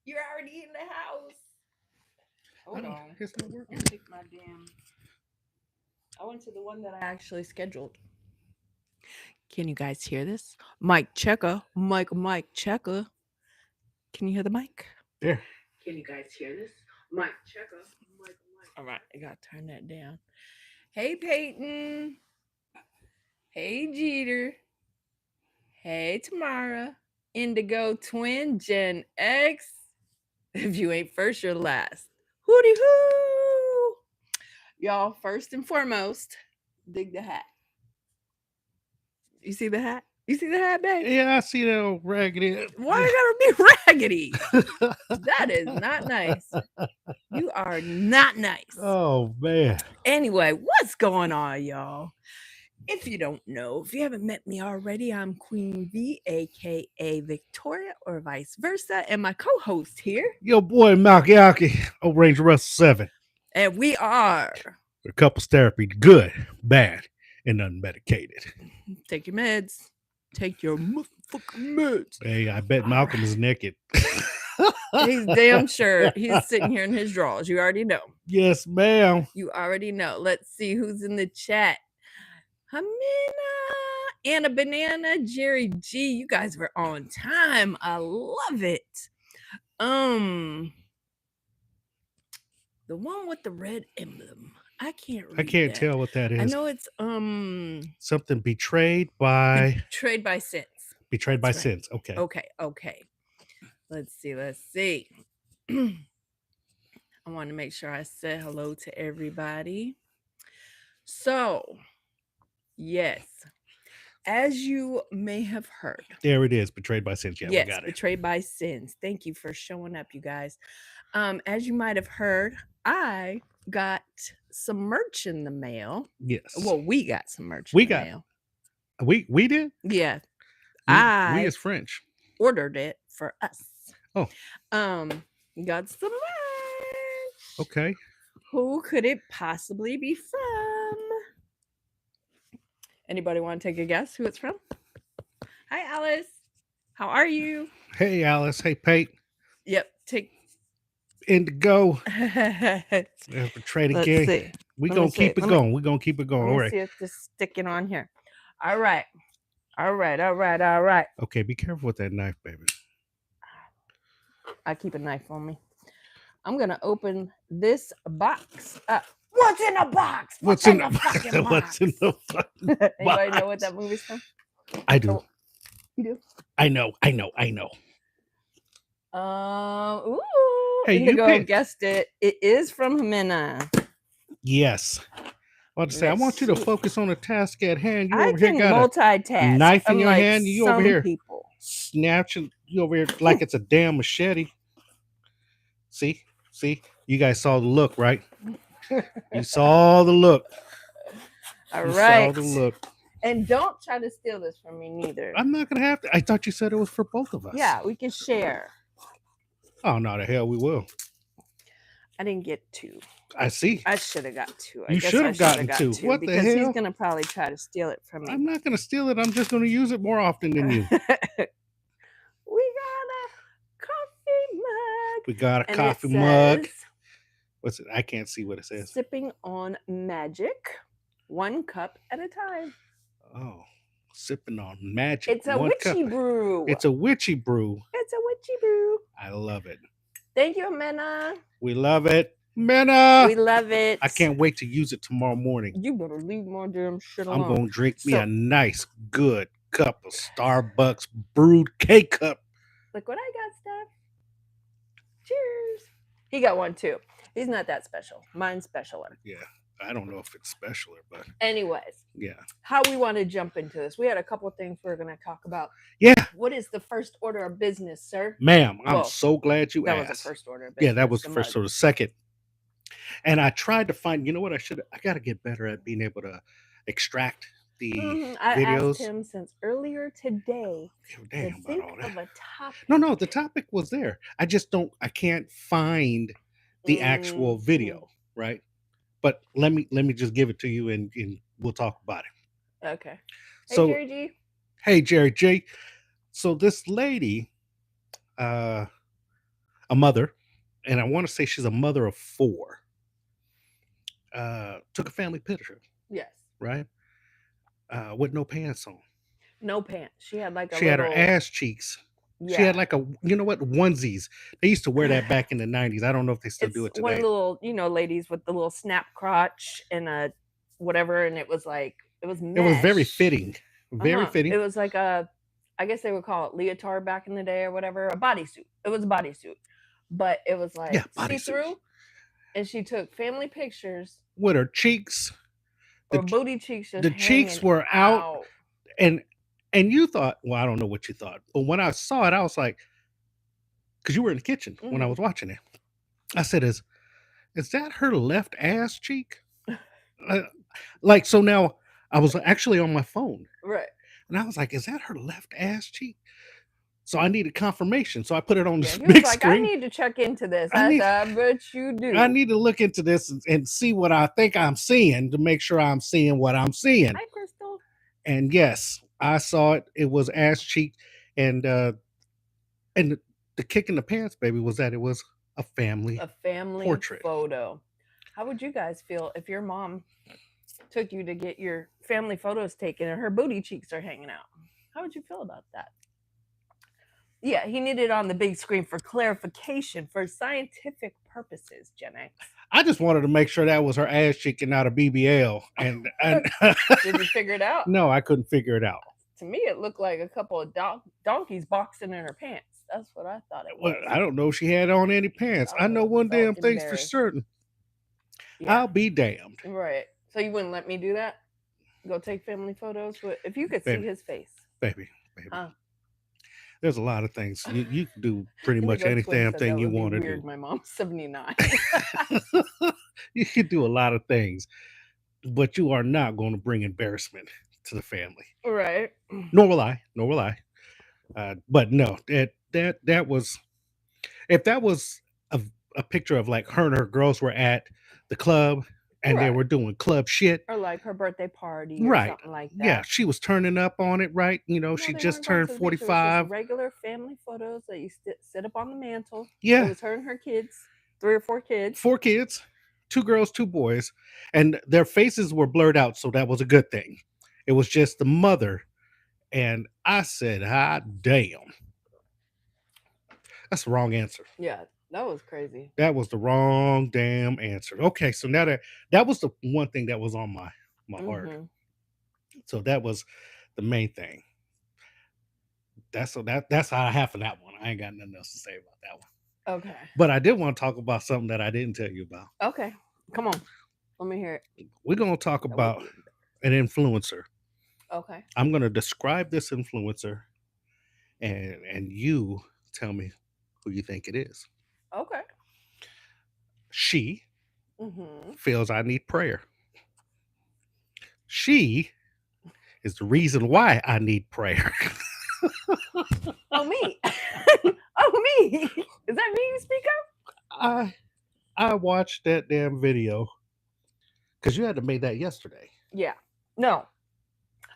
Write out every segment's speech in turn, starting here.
You're already in the house. I Hold don't. on. It's not Let working. me take my damn. I went to the one that I actually scheduled. Can you guys hear this? Mic checker. Mic checker. Can you hear the mic? Yeah. Can you guys hear this? Mic checker. Mic. All right, I gotta turn that down. Hey Peyton. Hey Jeter. Hey Tamara. Indigo Twin Gen X. If you ain't first, you're last. Hooty hoo! Y'all, first and foremost, dig the hat. You see the hat? You see the hat, babe? Yeah, I see that old raggedy. Why it gotta be raggedy? That is not nice. You are not nice. Oh man. Anyway, what's going on, y'all? If you don't know, if you haven't met me already, I'm Queen V, aka Victoria, or vice versa, and my co host here. Yo, boy, Malkiaki, Old Ranger Russell 7. And we are. The couples therapy, good, bad, and unmedicated. Take your meds. Take your motherfucking meds. Hey, I bet All Malcolm right. is naked. He's damn sure he's sitting here in his drawers. You already know. Yes, ma'am. You already know. Let's see who's in the chat. Hamina, Anna Banana, Jerry G. You guys were on time. I love it. The one with the red emblem. I can't read I can't that. tell what that I is. know it's Something betrayed by Betrayed by Sense. betrayed by That's right. sins. Okay. Okay. Let's see. I want to make sure I said hello to everybody. So, yes, as you may have heard, There it is. Betrayed by sins. Yeah, we yes, got it. Betrayed by Sins. Thank you for showing up, you guys. As you might have heard, I got some merch in the mail. Yes. Well, we got some merch We in the got mail. we did? Yeah, We I is French. ordered it for us. Oh, Um, got some merch. okay. Who could it possibly be from? Anybody want to take a guess who it's from? Hi, Alice. How are you? Hey Alice. Hey Pate. Yep. Take. Indigo. Let's Betrayed again. see. We Let me gonna see. keep it going. We gonna keep it going. Let All me right. see if this is sticking on here. All right. All right. Okay, be careful with that knife, baby. I keep a knife on me. I'm gonna open this box up. What's in the box? What's in the fucking the box? what's in the fucking Anybody know what box? that movie's from? I do. Oh, you do? I know. Ooh, Hey, you Indigo picked. guessed it. It is from Jimena. Yes. I want to say, I Let's want you to see. focus on the task at hand. You I over here can got a multitask, knife in your unlike hand. You over some here people. snatching. You over here like it's a damn machete. See? You guys saw the look, right? You saw the look. All You right. saw the look. And don't try to steal this from me neither. I'm not gonna have to. I thought you said it was for both of us. Yeah, we can share. Oh no, the hell we will. I didn't get two. I see. I should have got two. You should have gotten two. What the because he's hell? gonna probably try to steal it from me. I'm not gonna steal it. I'm just gonna use it more often than you. We got a coffee mug. We got a And coffee it mug. says, What's it? I can't see what it says. sipping on magic, 1 cup at a time. Oh, sipping on magic. It's a one witchy cup. brew. It's a witchy brew. It's a witchy brew. I love it. Thank you, Amena. We love it. Mena! We love it. I can't wait to use it tomorrow morning. You better leave my damn shit alone. I'm going to drink me a nice, good cup of Starbucks brewed K-Cup. Look what I got, Steph. Cheers. He got one, too. He's not that special. Mine's specialer. Yeah. I don't know if it's specialer, but... Anyways. Yeah. How we want to jump into this. We had a couple of things we're going to talk about. Yeah. What is the first order of business, sir? Ma'am, I'm so glad you asked. That was the first order of business. Yeah, that was the first. So the second. And I tried to find, you know what, I got to get better at being able to extract the videos. I asked him since earlier today to think of a topic. No, the topic was there. I can't find the actual video, right? But let me just give it to you and we'll talk about it. Okay. Hey, Jerry G. Hey, Jerry G. So this lady, a mother, and I want to say she's a mother of four. Took a family picture, Yes. right? With no pants on. No pants. She had like a She had her little, ass cheeks. She yeah. had like a, you know what, onesies. They used to wear that back in the 90s. I don't know if they still do It's it one of today. the little, ladies with the little snap crotch and a whatever, and it was like it was It was very mesh. fitting. Very It fitting. was like a, I guess they would call it leotard back in the day or whatever, a bodysuit. It was a bodysuit, but it was Yeah, like see bodysuit. through, and she took family pictures With her cheeks, or the booty cheeks just the cheeks hanging were out, out. and you thought, well, I don't know what you thought, but when I saw it, I was like, because you were in the kitchen when I Hmm. was watching it, I said, is that her left ass cheek? Uh, like, so now I was actually on my phone, Right. and I was like, is that her left ass cheek? So I needed confirmation. So I put it on Yeah, this he was big like, I screen. need to check into this. I I need said, I bet you I do. need to look into this and see what I think I'm seeing to make sure I'm seeing what I'm seeing. Hi, Crystal. And yes, I saw it. It was ass cheek, and the kick in the pants, baby, was that it was a family A family portrait. photo. How would you guys feel if your mom took you to get your family photos taken and her booty cheeks are hanging out? How would you feel about that? Yeah, he needed it on the big screen for clarification for scientific purposes, Gen X. I just wanted to make sure that was her ass cheek and not a BBL. And Did you figure it out? no, I couldn't figure it out. To me, it looked like a couple of donkeys boxing in her pants. That's what I thought it Well, was. I don't know if she had on any pants. I I would know have one felt damn thing's for embarrassed. certain. Yeah, I'll be damned, right. So you wouldn't let me do that? Go take family photos with if you could see baby, his face, baby, baby. huh? There's a lot of things you can do. Pretty much Indigo any Twin damn said that thing you would be want to weird. do. My mom's 79. You can do a lot of things, but you are not going to bring embarrassment to the family. Right. Nor will I. Nor will I. But no, that was, if that was a picture of like her and her girls were at the club and they Right. were doing club shit. Or like her birthday party or Right. something like Yeah, that. she was turning up on it, right? No, She they just weren't going turned to the beach. It was just 45. regular family photos that you sit up on the mantle. It Yeah, was her and her kids, 3 or 4 kids. 4 kids, 2 girls, 2 boys, and their faces were blurred out, so that was a good thing. It was just the mother, and I said, "Ah, damn, that's the wrong answer. Yeah, that was crazy. That was the wrong damn answer." Okay, so now that was the one thing that was on my heart. Hmm. So that was the main thing. That's how I have for that one. I ain't got nothing else to say about that one. Okay. But I did want to talk about something that I didn't tell you about. Okay. Come on. Let me hear it. We're gonna talk That would about be an influencer. okay. I'm gonna describe this influencer, and you tell me who you think it is. Okay. She Hmm. feels I need prayer. She is the reason why I need prayer. Oh, me. Oh, me. Is that me you speak of? I watched that damn video because you had to make that yesterday. Yeah. No,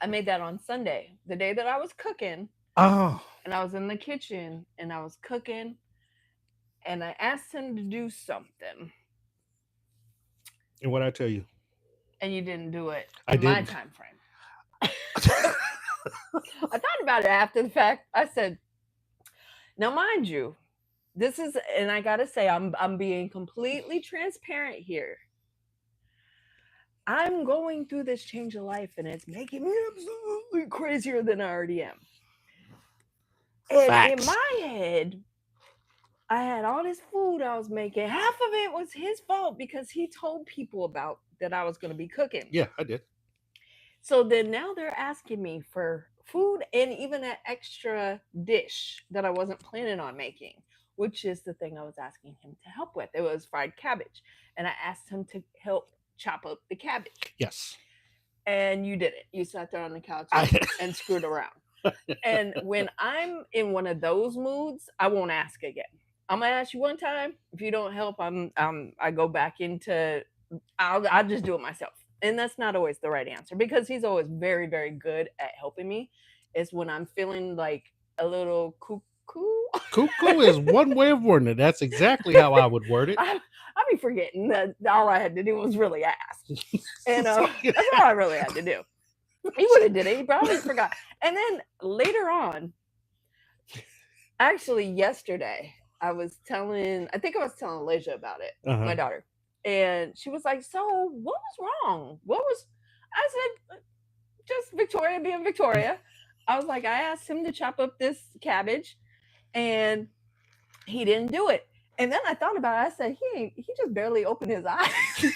I made that on Sunday, the day that I was cooking, Oh, and I was in the kitchen and I was cooking, and I asked him to do something, and what I tell you, and you didn't do it I in my didn't. time frame. I thought about it after the fact. I said, now, mind you, this is, and I gotta say, I'm being completely transparent here. I'm going through this change of life, and it's making me absolutely crazier than I already am. And in Facts. my head, I had all this food I was making. Half of it was his fault because he told people about that I was going to be cooking. Yeah, I did. So then now they're asking me for food and even an extra dish that I wasn't planning on making, which is the thing I was asking him to help with. It was fried cabbage. And I asked him to help chop up the cabbage. Yes. And you did it. You sat there on the couch I, and screwed around. And when I'm in one of those moods, I won't ask again. I'm gonna ask you one time. If you don't help, I go back into I'll just do it myself. And that's not always the right answer because he's always very, very good at helping me. It's when I'm feeling like a little Cool. Cuckoo is one way of wording it. That's exactly how I would word it. I be forgetting that all I had to do was really ask. And So, that's all I really had to do. He would have did it. He probably forgot. And then later on, actually yesterday, I think I was telling Elijah about it, my uh-huh. daughter. And she was like, "So what was wrong? What was," I said, "Just Victoria being Victoria." I was like, I asked him to chop up this cabbage and he didn't do it. And then I thought about it. I said, he just barely opened his eyes. He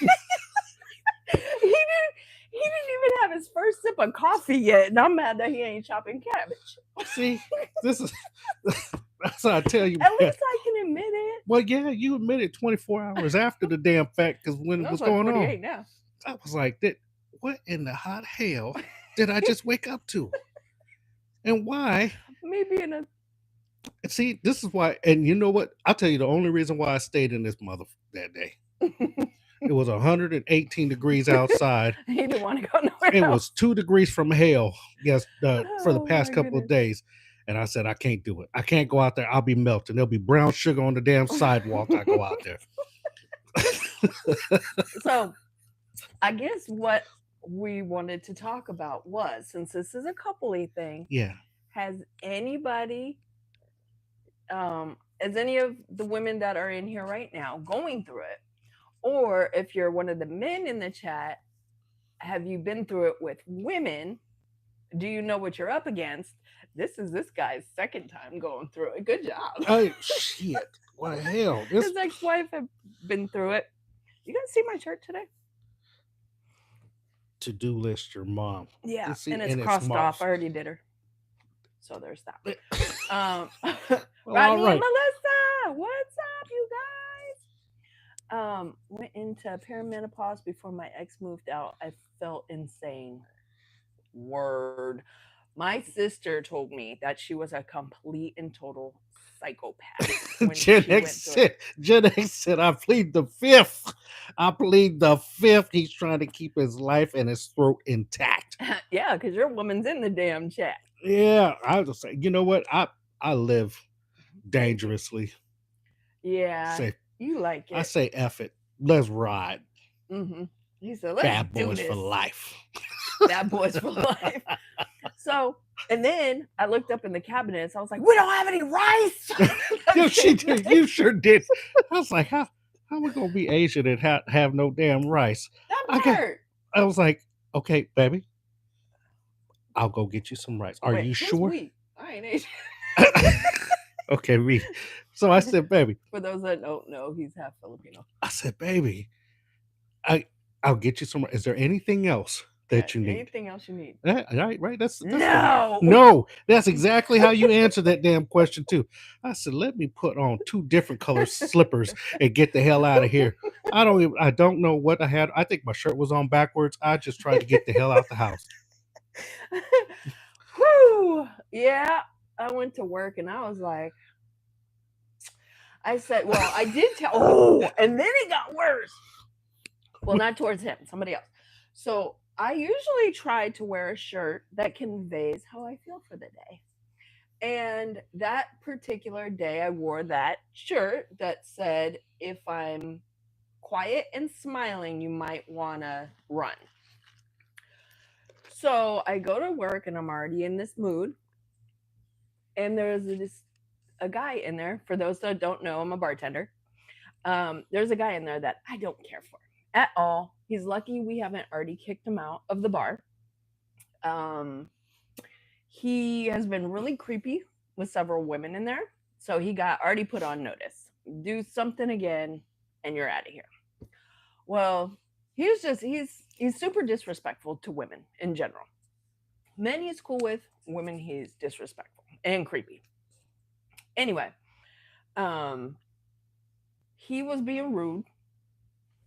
didn't even have his first sip of coffee yet, and I'm mad that he ain't chopping cabbage. See, this is that's how I tell you, At man. least I can admit it. Well, yeah, you admitted 24 hours after the damn fact, because when it That was was like going on, 48 now. I was like, what in the hot hell did I just wake up to? And why? Maybe in a See, this is why, and you know what? I'll tell you the only reason why I stayed in this mother that day. It was 118 degrees outside. he didn't want to go nowhere It else. was 2 degrees from hell, yes, for the Oh past my couple of goodness. days. And I said, I can't do it. I can't go out there. I'll be melting. There'll be brown sugar on the damn sidewalk. I go out there. So I guess what we wanted to talk about was, since this is a coupley thing, Yeah. has anybody is any of the women that are in here right now going through it? Or if you're one of the men in the chat, have you been through it with women? Do you know what you're up against? This is this guy's second time going through it. Good job. Oh shit. What the hell? His ex-wife had been through it. You guys see my shirt today? To-do list your mom. Yeah, See, and it's and crossed off. marked. I already did her. So there's that. Well, Rodney all and right. Melissa, what's up, you guys? Went into perimenopause before my ex moved out. I felt insane. Word. My sister told me that she was a complete and total psychopath when Gen she went X through it. said, Gen X said, I plead the fifth. I plead the fifth. He's trying to keep his life and his throat intact. Yeah, because your woman's in the damn chat. Yeah, I was just say, you know what? I live dangerously. Yeah, Say, you like it. I say, F it. Let's ride. Mm-hmm. He said, "Let's Bad do boys this." for life. Bad boys for life. So, and then I looked up in the cabinets. I was like, "We don't have any rice." Yo, she did. You sure did. I was like, how we gonna be Asian and have no damn rice? That part. I was like, okay, baby, I'll go get you some rice. Are Wait, you who's sure? we? I ain't Asian. Okay, me. So I said, baby. For those that don't know, he's half Filipino. I said, baby, I'll get you some. Is there anything else that you need? Anything else you need? Right. That's No. no. That's exactly how you answer that damn question too. I said, let me put on 2 different color slippers and get the hell out of here. I don't know what I had. I think my shirt was on backwards. I just tried to get the hell out the house. Whew. Yeah, I went to work and I was like, I said, well, I did tell. Oh, and then it got worse. Well, not towards him, somebody else. So I usually try to wear a shirt that conveys how I feel for the day. And that particular day, I wore that shirt that said, if I'm quiet and smiling, you might want to run. So I go to work and I'm already in this mood. And there's a guy in there. For those that don't know, I'm a bartender. There's a guy in there that I don't care for at all. He's lucky we haven't already kicked him out of the bar. He has been really creepy with several women in there. So he got already put on notice. Do something again and you're out of here. Well, he's super disrespectful to women in general. Men he's cool with, women he's disrespectful and creepy. Anyway, he was being rude.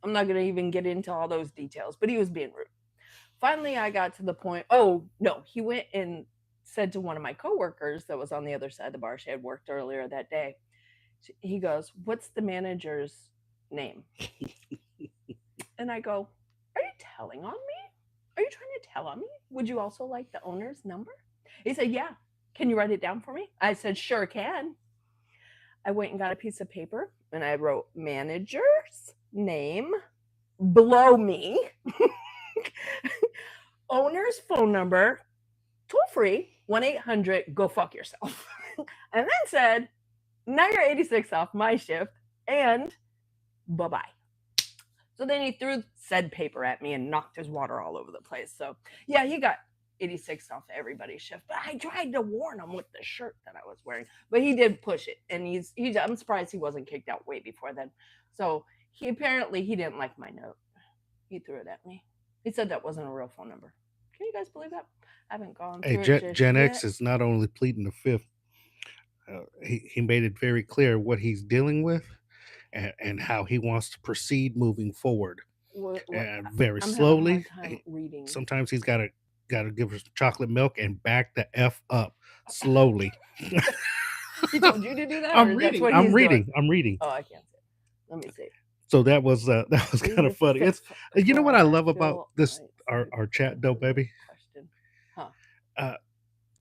I'm not going to even get into all those details, but he was being rude. Finally, I got to the point. Oh, no, he went and said to one of my coworkers that was on the other side of the bar. She had worked earlier that day. He goes, "What's the manager's name?" And I go, "Are you telling on me? Are you trying to tell on me? Would you also like the owner's number?" He said, "Yeah." Can you write it down for me? I said, sure can. I went and got a piece of paper and I wrote manager's name below me, owner's phone number, toll free, 1-800, go fuck yourself. And then said, now you're 86 off my shift and bye bye. So then he threw said paper at me and knocked his water all over the place. So yeah, he got 86 off everybody's shift. But I tried to warn him with the shirt that I was wearing. But he did push it. And I'm surprised he wasn't kicked out way before then. So he didn't like my note. He threw it at me. He said that wasn't a real phone number. Can you guys believe that? I haven't gone Hey, through it just Gen yet. X is not only pleading the fifth. He made it very clear what he's dealing with and how he wants to proceed moving forward. And very I'm having a hard slowly. time reading. Sometimes he's got to give her chocolate milk and back the f up slowly. He told you to do that? I'm Or reading. That's what I'm he's reading. Doing? I'm reading. Oh, I can't see it. Let me see. So that was kind of funny. It's you know what I love about this our chat though, baby. Question. Huh.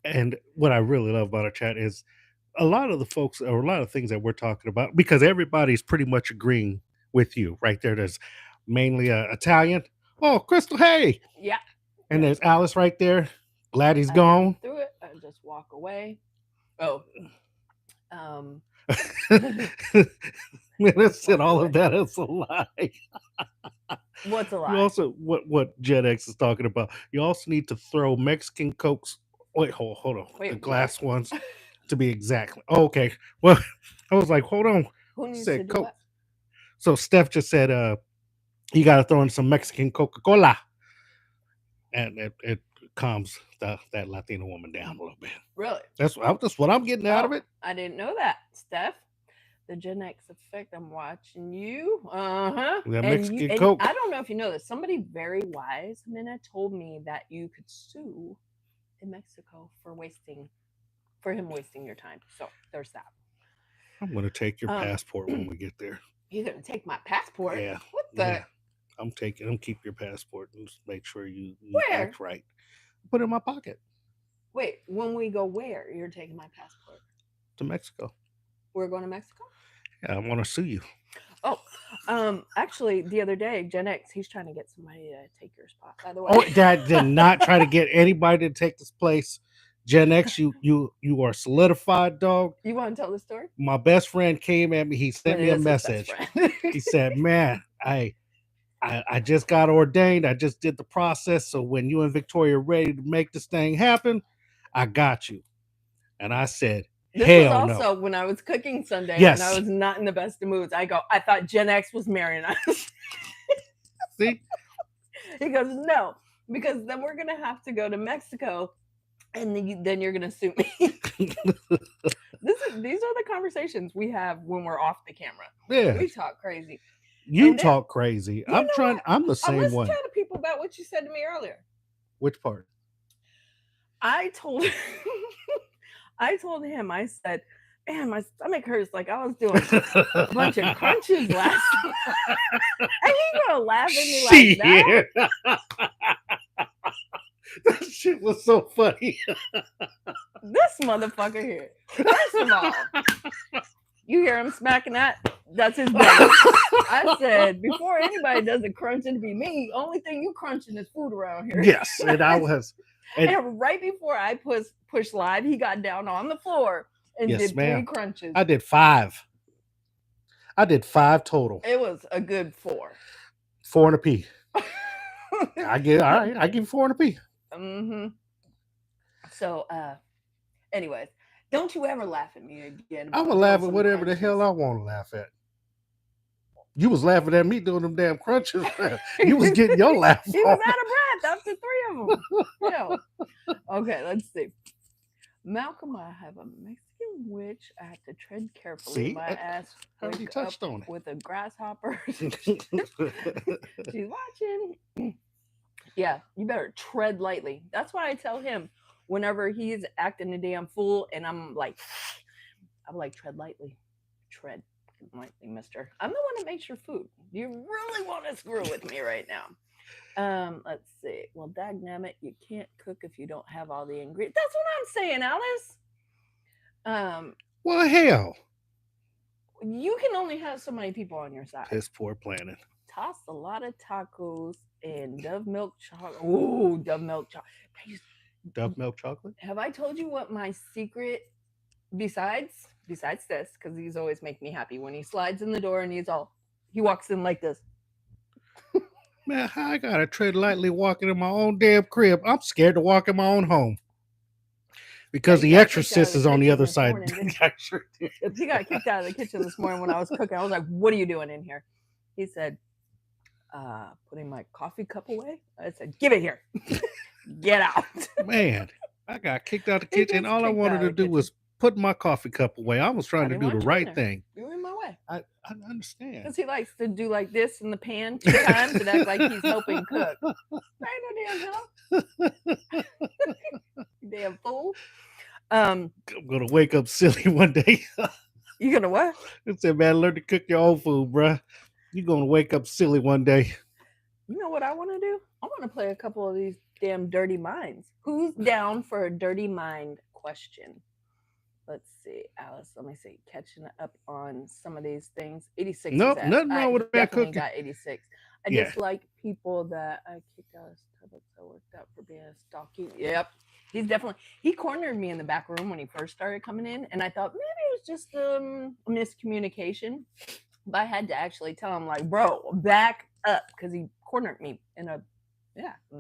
And what I really love about our chat is a lot of the folks or a lot of things that we're talking about because everybody's pretty much agreeing with you right there. There's mainly Italian. Oh, Crystal, hey. Yeah. And there's Alice right there. Glad he's gone. Through it, I just walk away. Oh. Man, that's said all of that is a lie. What's a lie? You also what Gen X is talking about. You also need to throw Mexican Cokes. Wait, hold on. The glass ones, to be exact. Oh, okay. Well, I was like, hold on. Who needs to do Coke? What? So Steph just said, you got to throw in some Mexican Coca-Cola, and it calms that Latino woman down a little bit. Really? That's what I'm getting out of it. I didn't know that, Steph. The Gen X effect. I'm watching you. That Mexican Coke. I don't know if you know this. Somebody very wise, Minna, told me that you could sue in Mexico for him wasting your time. So there's that. I'm going to take your passport when we get there. You're going to take my passport? Yeah. What the? Yeah. I'm keep your passport and just make sure you act right. Put it in my pocket. Wait, when we go where? You're taking my passport? To Mexico. We're going to Mexico? Yeah, I want to sue you. Oh, actually, the other day, Gen X, he's trying to get somebody to take your spot. By the way, oh, Dad did not try to get anybody to take this place. Gen X, you are solidified, dog. You want to tell the story? My best friend came at me. He sent me a message. He said, "Man, I just got ordained. I just did the process. So when you and Victoria are ready to make this thing happen, I got you." And I said, this hell was also no. when I was cooking Sunday yes. and I was not in the best of moods. I thought Gen X was marrying us. See? He goes, no, because then we're going to have to go to Mexico and then you're going to sue me. These are the conversations we have when we're off the camera. Yeah. We talk crazy. You talk crazy. I'm the same one. Let's chat to people about what you said to me earlier. Which part? I told him, I said, man, my stomach hurts like I was doing a bunch of crunches last night. And he gonna laugh at me like that? That shit was so funny. This motherfucker here. First of all, you hear him smacking that? That's his belly. I said, before anybody does a crunching to be me, only thing you crunching is food around here. Yes, and I was. And right before I push live, he got down on the floor and did 3 crunches. I did 5. I did 5 total. It was a good 4. 4 and a P. I give 4 and a P. Mm-hmm. So, anyways, don't you ever laugh at me again. I'm gonna laugh at whatever the hell I want to laugh at. You was laughing at me doing them damn crunches. You was getting your laugh. He was out of breath after 3 of them. Yeah. Okay, let's see. Malcolm, I have a Mexican witch. I have to tread carefully. See? My ass already touched on it with a grasshopper. She's watching. Yeah, you better tread lightly. That's why I tell him whenever he's acting a damn fool, and I'm like, tread lightly. Tread lightly, mister. I'm the one that makes your food. You really want to screw with me right now. Let's see. Well, dagnammit, you can't cook if you don't have all the ingredients. That's what I'm saying, Alice. Well, hell. You can only have so many people on your side. Piss poor planning. Toss a lot of tacos and Dove milk chocolate. Ooh, Dove milk chocolate. Dove milk chocolate? Have I told you what my secret, besides this, because these always make me happy when he slides in the door and he walks in like this. Man, I gotta tread lightly walking in my own damn crib. I'm scared to walk in my own home. Because the Exorcist is on the other side. I sure did. He got kicked out of the kitchen this morning when I was cooking. I was like, "What are you doing in here?" He said, "Putting my coffee cup away." I said, "Give it here. Get out." Man, I got kicked out of the kitchen. All I wanted to do was put my coffee cup away. I was trying to do the right thing. You were in my way. I understand. Because he likes to do like this in the pan 2 times and act like he's helping cook. I ain't no damn help. Damn fool. I'm gonna wake up silly one day. You gonna what? I said, man, learn to cook your own food, bruh. You're gonna wake up silly one day. You know what I want to do? I want to play a couple of these damn dirty minds. Who's down for a dirty mind question? Let's see, Alice. Let me see. Catching up on some of these things. 86. Nope, nothing wrong with bad cooking. Got 86. I just like people that I kicked out of Starbucks. I worked out for being a stalking. Yep. He cornered me in the back room when he first started coming in, and I thought maybe it was just a miscommunication. But I had to actually tell him, like, bro, back up, because he cornered me in the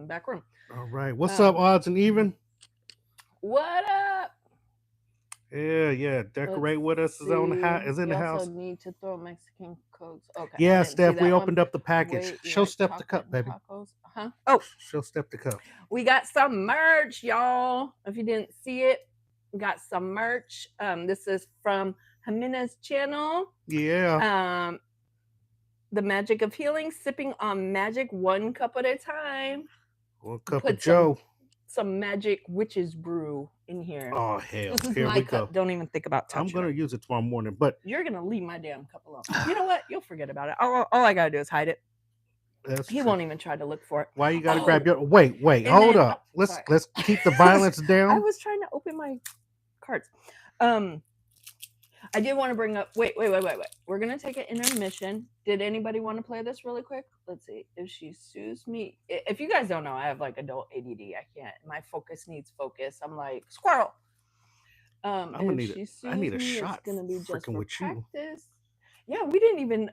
back room. All right. What's up, odds and even? What up? Yeah. Decorate with us is in the house. Also need to throw Mexican codes. Okay. Yeah, Steph, we opened up the package. Show Steph the cup, baby. Huh? Oh, show Steph the cup. We got some merch, y'all. If you didn't see it, we got some merch. This is from Jimena's channel. Yeah. The Magic of Healing, sipping on magic 1 cup at a time. 1 cup of Joe. Some magic witch's brew in here. Oh, hell. This is my cup. Go. Don't even think about touching it. I'm going to use it tomorrow morning, but... You're going to leave my damn cup alone. You know what? You'll forget about it. All I got to do is hide it. He won't even try to look for it. Why you got to grab your... Wait. Hold up. Let's keep the violence down. I was trying to open my cards. I did want to bring up... Wait. We're going to take an intermission. Did anybody want to play this really quick? Let's see. If she sues me... If you guys don't know, I have like adult ADD. I can't... My focus needs focus. I'm like, squirrel. I need a shot. It's going to be just for with practice. You. Yeah, we didn't even...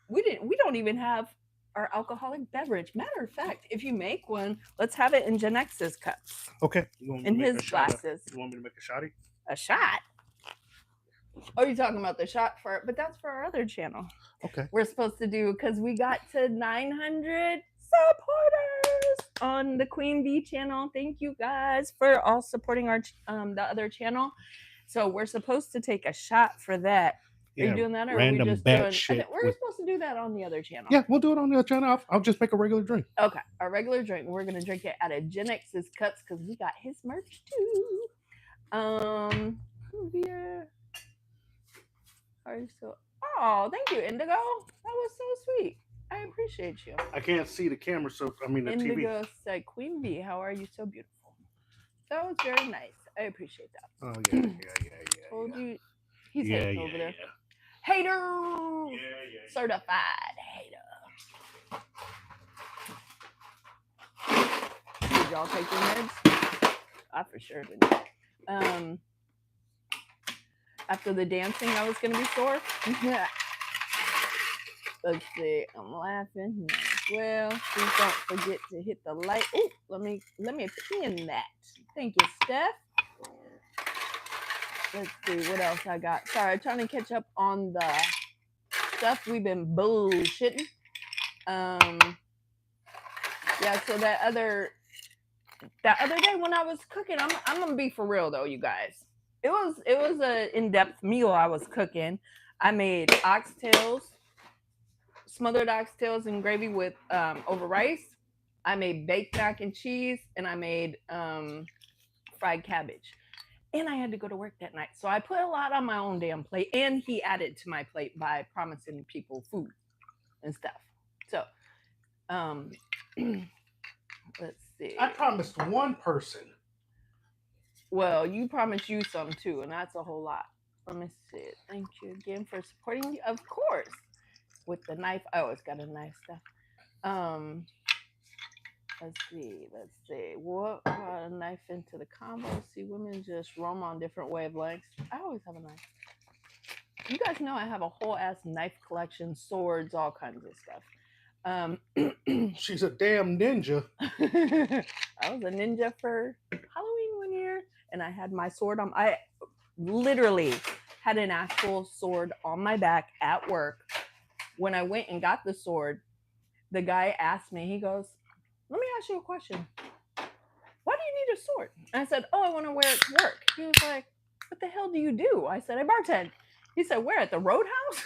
We don't even have our alcoholic beverage. Matter of fact, if you make one, let's have it in Gen X's cups. Okay. In his glasses. You want me to make a shotty? A shot? Oh, you're talking about the shot but that's for our other channel. Okay. We're supposed to do, because we got to 900 supporters on the Queen Bee channel. Thank you guys for all supporting our the other channel. So we're supposed to take a shot for that. Are you doing that, or random are we just bad shit? We're supposed to do that on the other channel. Yeah, we'll do it on the other channel. I'll just make a regular drink. Okay, a regular drink. We're gonna drink it out of Gen X's cups because we got his merch too. Yeah. Oh, thank you, Indigo. That was so sweet. I appreciate you. I can't see the camera, so the Indigo TV. said, "Queen Bee, how are you? So beautiful." That was very nice. I appreciate that. Oh yeah. Told you, he's hating over there. Hater. Yeah. Certified hater. Did y'all take your meds? I for sure did. After the dancing, I was gonna be sore. Let's see. I'm laughing as well. Please don't forget to hit the like. Oh, let me pin that. Thank you, Steph. Let's see what else I got. Sorry, I'm trying to catch up on the stuff we've been bullshitting. Yeah. So that other day when I was cooking, I'm gonna be for real though, you guys. It was an in-depth meal I was cooking. I made oxtails, smothered oxtails and gravy with over rice. I made baked mac and cheese, and I made fried cabbage. And I had to go to work that night. So I put a lot on my own damn plate. And he added to my plate by promising people food and stuff. So Let's see. I promised one person. Well, you promised you some too, and that's a whole lot. Let me see. Thank you again for supporting me, of course. With the knife, I always got a knife stuff. Um, let's see. Let's see. What brought a knife into the combo? See, women just roam on different wavelengths. I always have a knife. You guys know I have a whole ass knife collection, swords, all kinds of stuff. She's a damn ninja. I was a ninja for Halloween one year, and I had my sword on. I literally had an actual sword on my back at work. When I went and got the sword, the guy asked me, he goes, "Let me ask you a question. Why do you need a sword?" And I said, "Oh, I want to wear it to work." He was like, "What the hell do you do?" I said, "I bartend." He said, "Where? At the Roadhouse?"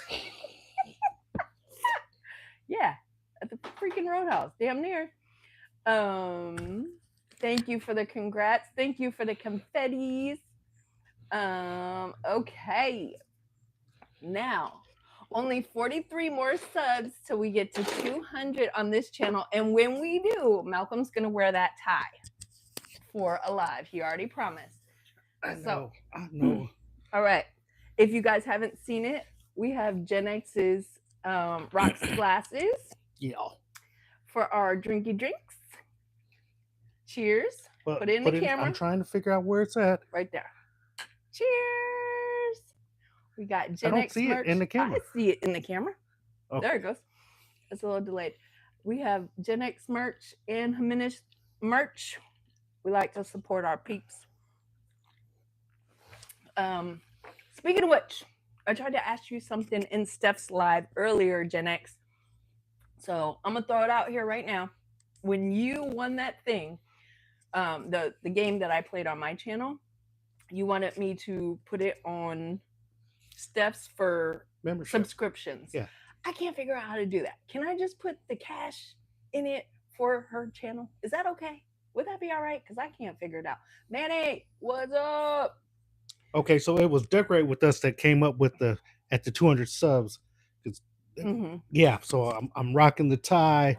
Yeah, at the freaking Roadhouse. Damn near. Thank you for the congrats. Thank you for the confettis. Okay. Now, only 43 more subs till we get to 200 on this channel. And when we do, Malcolm's going to wear that tie for Alive. He already promised. I know. All right. If you guys haven't seen it, we have Gen X's rocks glasses. Yeah. For our drinky drinks. Cheers. But put it in the camera. I'm trying to figure out where it's at. Right there. Cheers. We got Gen I don't X see merch. it in the camera. I see it in the camera. Okay. There it goes. It's a little delayed. We have Gen X merch and Jimenez merch. We like to support our peeps. Speaking of which, I tried to ask you something in Steph's live earlier, Gen X. So I'm gonna throw it out here right now. When you won that thing, the game that I played on my channel, you wanted me to put it on Steph's for membership subscriptions. Yeah. I can't figure out how to do that. Can I just put the cash in it for her channel? Is that okay? Would that be all right? Because I can't figure it out. Manny, what's up? Okay, so it was Decorate With Us that came up with at the 200 subs. Yeah, so I'm rocking the tie,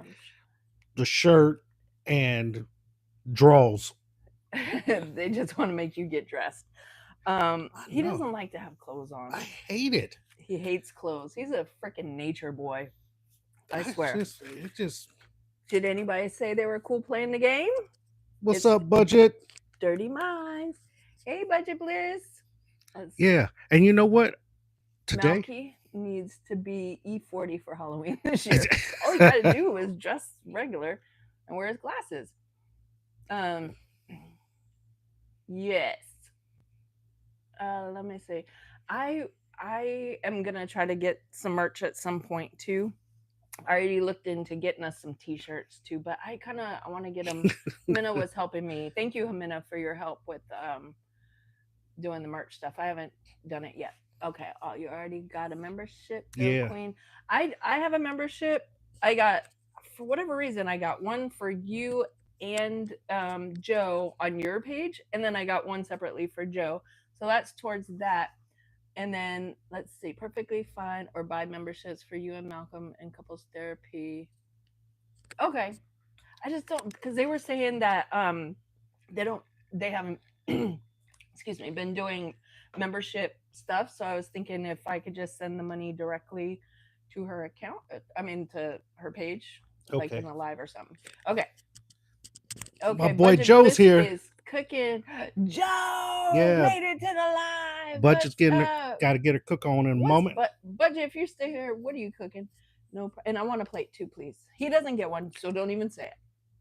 the shirt, and drawers. They just want to make you get dressed. He doesn't like to have clothes on. I hate it. He hates clothes. He's a freaking nature boy. I swear. It just. Did anybody say they were cool playing the game? What's up, Budget? Dirty Minds. Hey, Budget Bliss. Yeah, and you know what? Today Malky needs to be E40 for Halloween this year. All he got to do is dress regular and wear his glasses. Yes. Let me see. I am gonna try to get some merch at some point too. I already looked into getting us some t-shirts too, but I want to get them. Hamina was helping me. Thank you, Hamina, for your help with doing the merch stuff. I haven't done it yet. Okay. Oh, you already got a membership, yeah. Queen. I have a membership. I got, for whatever reason, I got one for you and Joe on your page, and then I got one separately for Joe. So that's towards that. And then let's see, Perfectly Fine or buy memberships for you and Malcolm and couples therapy. Okay. I just don't, because they were saying that they haven't excuse me, been doing membership stuff. So I was thinking if I could just send the money directly to her account, to her page, like in a live or something. Okay. My boy Joe's here. Is cooking. Joe made it to the live. Budget's got to get her cook on in a moment. But Budget, if you're still here, what are you cooking? No, and I want a plate too, please. He doesn't get one, so don't even say it.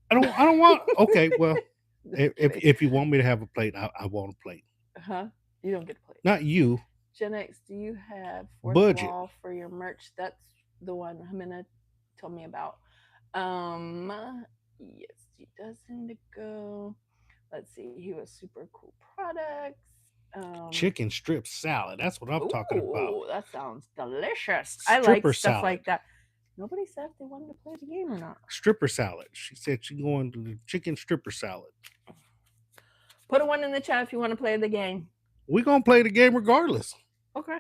I don't want. Okay, well, if you want me to have a plate, I want a plate. Huh? You don't get a plate. Not you. Gen X, do you have Budget wall for your merch? That's the one Hamina told me about. Yes, he does indigo. Let's see. He was super cool products. Chicken strip salad. That's what I'm talking about. That sounds delicious. I like stuff like that. Nobody said if they wanted to play the game or not. Stripper salad. She said she's going to the chicken stripper salad. Put a one in the chat if you want to play the game. We're going to play the game regardless. Okay.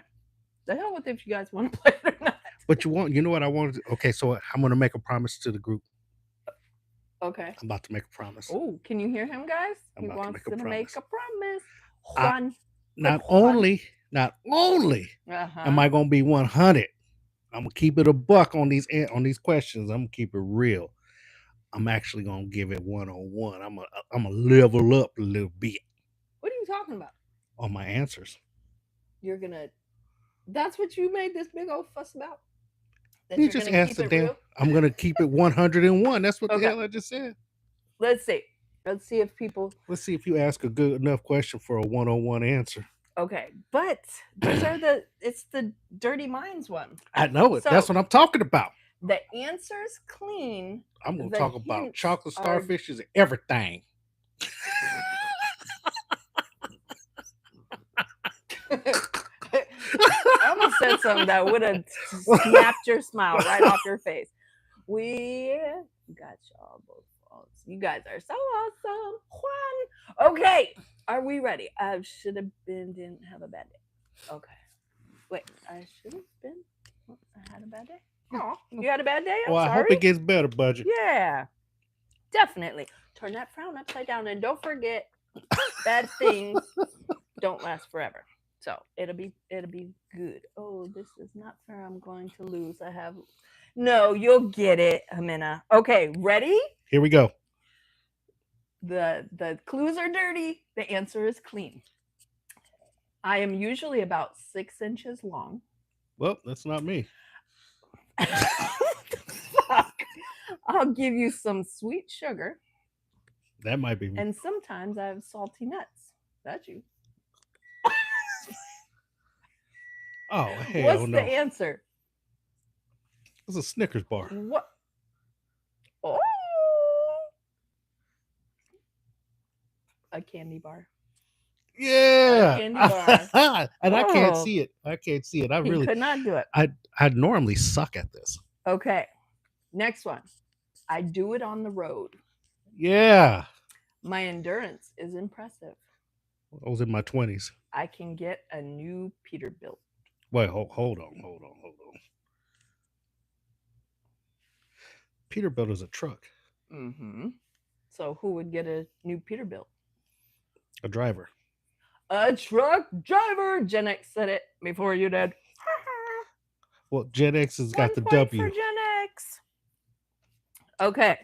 The hell with if you guys want to play it or not. But you know what I wanted to, okay, so I'm going to make a promise to the group. Okay. I'm about to make a promise. Oh, can you hear him, guys? I'm He about to wants make a to make promise. a promise. I, Juan. not Juan. only am Uh-huh. I gonna be 100. I'm gonna keep it a buck on these questions. I'm gonna keep it real. I'm actually gonna give it 101. I'm gonna level up a little bit What are you talking about? on my answers. You're gonna. That's what you made this big old fuss about. That You you're just gonna keep answered, it damn. real. I'm gonna keep it 101. That's what the Okay. hell I just said. Let's see. Let's see if people. Let's see if you ask a good enough question for a 101 answer. Okay, but these are the. It's the Dirty Minds one. I know it. So That's what I'm talking about. the answer's clean. I'm gonna The talk about hints chocolate are. starfishes and everything. I almost said something that would have snapped your smile right off your face. We got y'all both faults. You guys are so awesome. Juan. Okay. Are we ready? I should have been, didn't have a bad day. Okay. Wait, I should have been. I had a bad day. Oh, you had a bad day? I'm Well, I sorry. hope it gets better, budget. Yeah, definitely. Turn that frown upside down and don't forget bad things don't last forever. So it'll be good. Oh, this is not fair. I'm going to lose. I have no, you'll get it, Amina. Okay, ready? Here we go. The clues are dirty. The answer is clean. I am usually about 6 inches long. Well, that's not me. Fuck. I'll give you some sweet sugar. That might be me. And sometimes I have salty nuts. That's you. Oh, hell What's no. the answer? It's a Snickers bar. What? Oh, a candy bar. Yeah. A candy bar. And I can't Oh. see it. I can't see it. He could not do it. I normally suck at this. Okay. Next one. I do it on the road. Yeah. My endurance is impressive. I was in my 20s. I can get a new Peterbilt. Wait, hold on. Peterbilt is a truck. Mm-hmm. So who would get a new Peterbilt? A driver. A truck driver. Gen X said it before you did. Well, Gen X has got the One point W. for Gen X. Okay.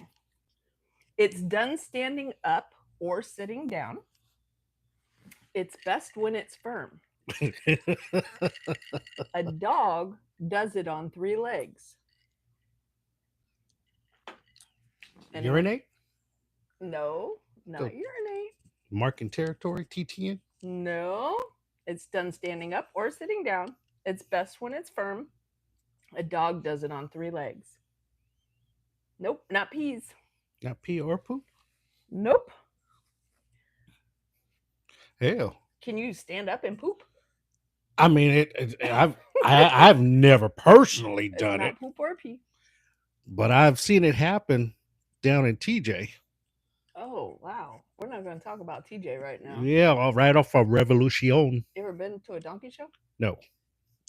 It's done standing up or sitting down. It's best when it's firm. A dog does it on 3 legs. Anyone? Urinate? No, not Go. urinate. Marking territory? TTN? No, it's done standing up or sitting down. It's best when it's firm. A dog does it on 3 legs. Nope, not peas. Not pee or poop? Nope. Hell. Can you stand up and poop? I mean, I've never personally It's done not it, poop or pee. but I've seen it happen down in TJ. Oh, wow. We're not going to talk about TJ right now. Yeah, right off of Revolution. You ever been to a donkey show? No,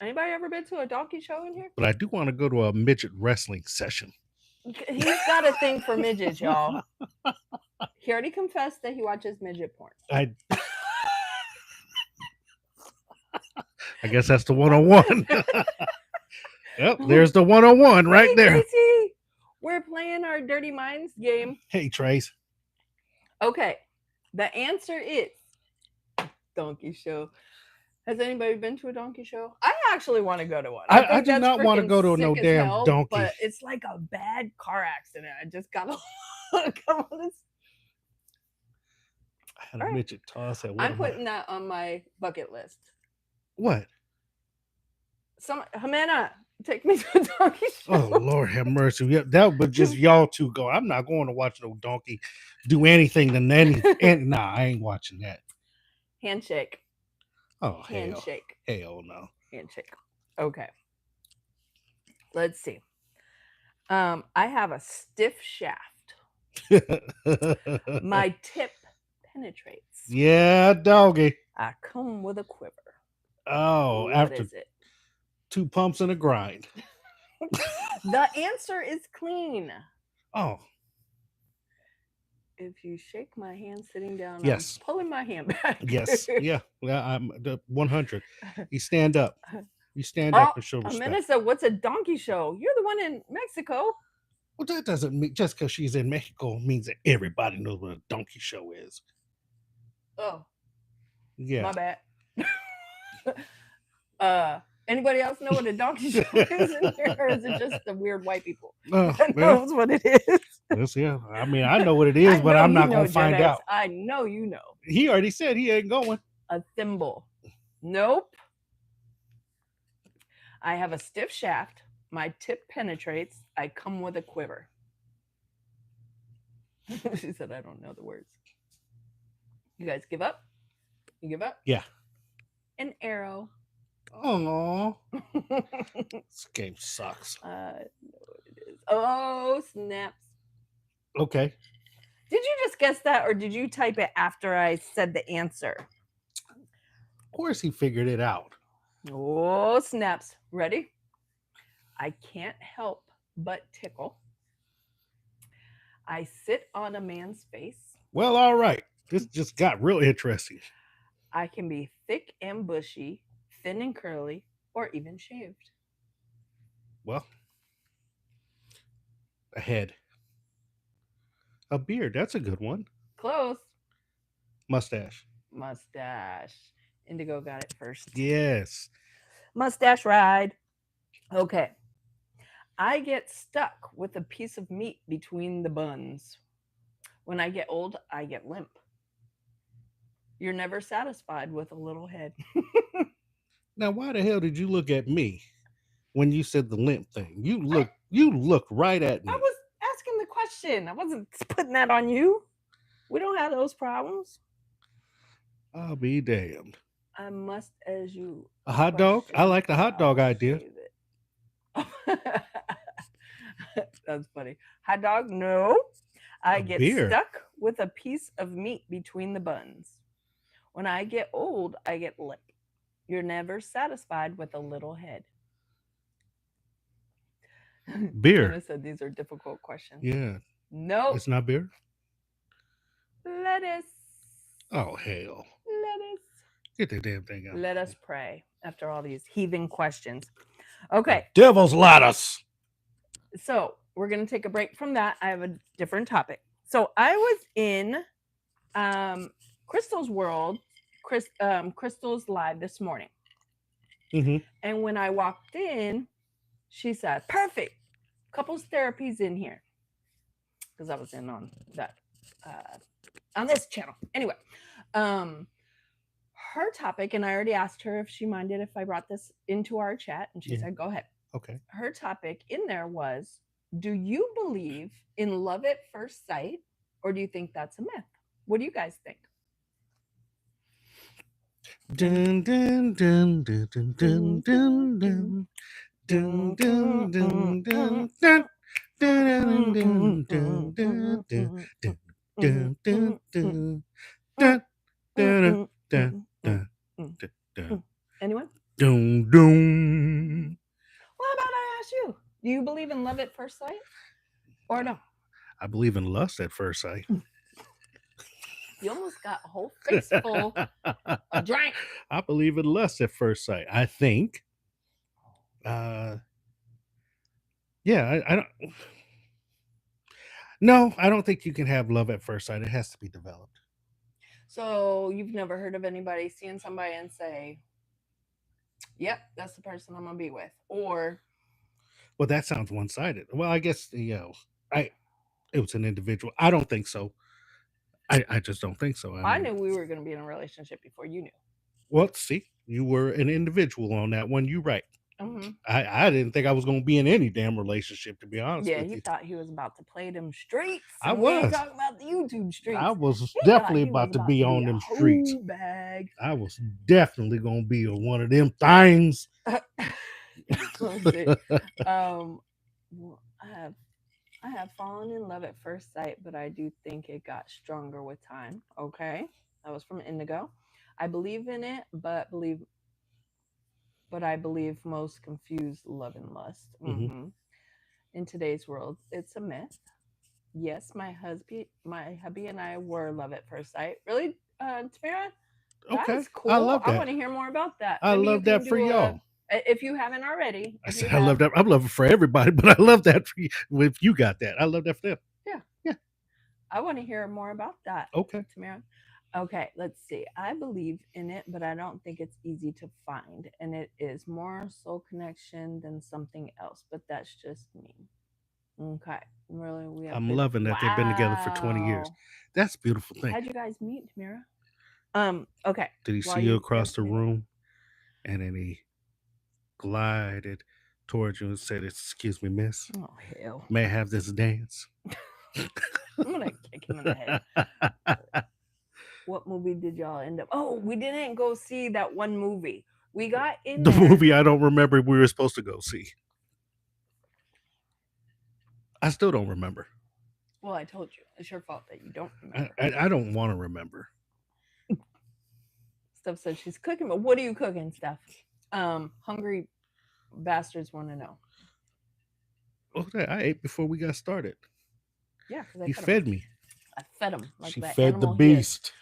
Anybody ever been to a donkey show in here? but I do want to go to a midget wrestling session. He's got a thing for midgets, y'all. He already confessed that he watches midget porn. I guess that's the 101. Yep, there's the 101 right Hey, there. Tracy, we're playing our Dirty Minds game. Hey, Trace. Okay, the answer is donkey show. Has anybody been to a donkey show? I actually want to go to one. I do not want to go to no damn donkey. But it's like a bad car accident. I just gotta come on this. I had a midget toss at one. I'm putting that on my bucket list. What? Jimena, take me to a donkey show. Oh, Lord have mercy. Yeah, that would just y'all two go. I'm not going to watch no donkey do anything to any. Nah, I ain't watching that. Handshake. Oh, handshake. Hell no. Handshake. Okay. Let's see. I have a stiff shaft. My tip penetrates. Yeah, doggy. I come with a quiver. Oh, What after is it? 2 pumps and a grind. The answer is clean. Oh. If you shake my hand sitting down, I'm Yes. pulling my hand back. Yes. Yeah. Yeah. I'm the 100. You stand up. You stand up Oh, and show a respect. minute. So, what's a donkey show? You're the one in Mexico. Well, that doesn't mean just because she's in Mexico means that everybody knows what a donkey show is. Oh, Yeah. my bad. uh, Anybody else know what a donkey show is in here, or is it just the weird white people that Well, knows what it is? let's yeah. I mean, I know what it I is, but know I'm you not know gonna Gen find X. out. I know you know. He already said he ain't going. A thimble. Nope. I have a stiff shaft. My tip penetrates. I come with a quiver. She said, I don't know the words. You guys give up? You give up? Yeah. An arrow. Oh, this game sucks. I know what it is. Oh, snaps. Okay. Did you just guess that, or did you type it after I said the answer? Of course, he figured it out. Oh, snaps. Ready? I can't help but tickle. I sit on a man's face. Well, all right. This just got real interesting. I can be thick and bushy, thin and curly, or even shaved. Well, a head, a beard. That's a good one. Close. Mustache. Mustache. Indigo got it first. Yes. Mustache ride. Okay. I get stuck with a piece of meat between the buns. When I get old, I get limp. You're never satisfied with a little head. Now, why the hell did you look at me when you said the limp thing? You look right at I me. was asking the question. I wasn't putting that on you. We don't have those problems. I'll be damned. I must, as you A hot dog? I question, like the hot dog I'll idea. shave it. That's funny. Hot dog? No. I A get beer. stuck with a piece of meat between the buns. When I get old, I get limp. You're never satisfied with a little head. Beer. Jenna said these are difficult questions. Yeah. Nope. It's not beer? Lettuce. Oh, hell. Lettuce. Get that damn thing out. Let us pray after all these heathen questions. Okay. The devil's lettuce. So we're going to take a break from that. I have a different topic. So I was in Crystal's world, Crystal's live this morning. Mm-hmm. And when I walked in, she said, perfect. Couples therapies in here. Because I was in on that, on this channel. Anyway, her topic, and I already asked her if she minded if I brought this into our chat, and she said, go ahead. Okay. Her topic in there was, do you believe in love at first sight, or do you think that's a myth? What do you guys think? Dun dun dun dun dun dun dun dun dun dun dun dun dun. Anyone? Dun, dun. Well, how about I ask you? Do you believe in love at first sight, or no? I believe in lust at first sight. You almost got a whole face full of drink. I believe in lust at first sight. I think. Yeah, I don't. No, I don't think you can have love at first sight. It has to be developed. So you've never heard of anybody seeing somebody and say, "Yep, that's the person I'm gonna be with," or Well, that sounds one-sided. Well, I guess it was an individual. I don't think so. I just don't think so. I knew we were gonna be in a relationship before you knew. Well, see, you were an individual on that one. You right. Mm-hmm. I didn't think I was going to be in any damn relationship, to be honest Yeah, with he you. thought he was about to play them streets. I We ain't was. talking about the YouTube streets. I was He definitely thought he about was to be a on them streets. hoe bag. I was definitely going to be one of them things. Let's see. Well, I have fallen in love at first sight, but I do think it got stronger with time. Okay, that was from Indigo. I believe in it, but I believe most confuse love and lust. Mhm. In today's world, it's a myth. Yes, my hubby and I were love at first sight. Really, Tamara? That Okay, is I cool. love I that. want to hear more about that. I Maybe you love can that for do a, y'all. if you haven't already, I if you said I have, love that. I love it for everybody, but I love that for you. If you got that, I love that for them. yeah, Yeah. I want to hear more about that, Okay. Tamara. Okay, let's see. I believe in it, but I don't think it's easy to find. And it is more soul connection than something else, but that's just me. Okay, really, we have I'm been, loving that they've been together for 20 years. wow. That's a beautiful thing. How'd you guys meet, Tamara? Okay, Did he while see you you're across the thinking. room and then he glided towards you and said, "Excuse me, miss, Oh, hell. may I have this dance?" I'm going to kick him in the head. What movie did y'all end up? Oh, we didn't go see that one movie. We got in The there. movie I don't remember we were supposed to go see. I still don't remember. Well, I told you. It's your fault that you don't I, remember. I, I don't want to remember. Steph said she's cooking, but what are you cooking, Steph? Hungry bastards want to know. Okay, I ate before we got started. Yeah, because I You fed him. fed me. I fed him like She the fed the animal he is. beast.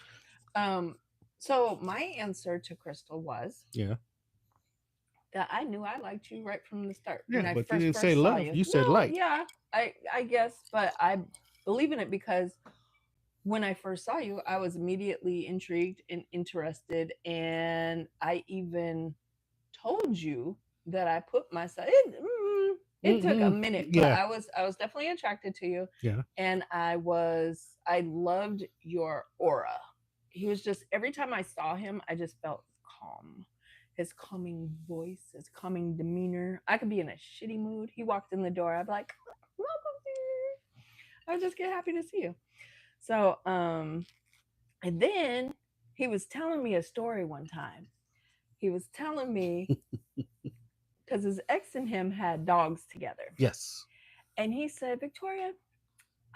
Um, so my answer to Crystal was Yeah. that I knew I liked you right from the start when Yeah, I but you first didn't say first saw love. you. You said No, like. yeah, I guess, but I believe in it because when I first saw you, I was immediately intrigued and interested, and I even told you that I put myself. It took a minute, but Yeah. I was definitely attracted to you, Yeah. and I loved your aura. He was just every time I saw him, I just felt calm. His calming voice, his calming demeanor. I could be in a shitty mood. He walked in the door, I'd be like, "Welcome here." I would just get happy to see you. So, and then he was telling me a story one time. He was telling me because his ex and him had dogs together. Yes. And he said, Victoria,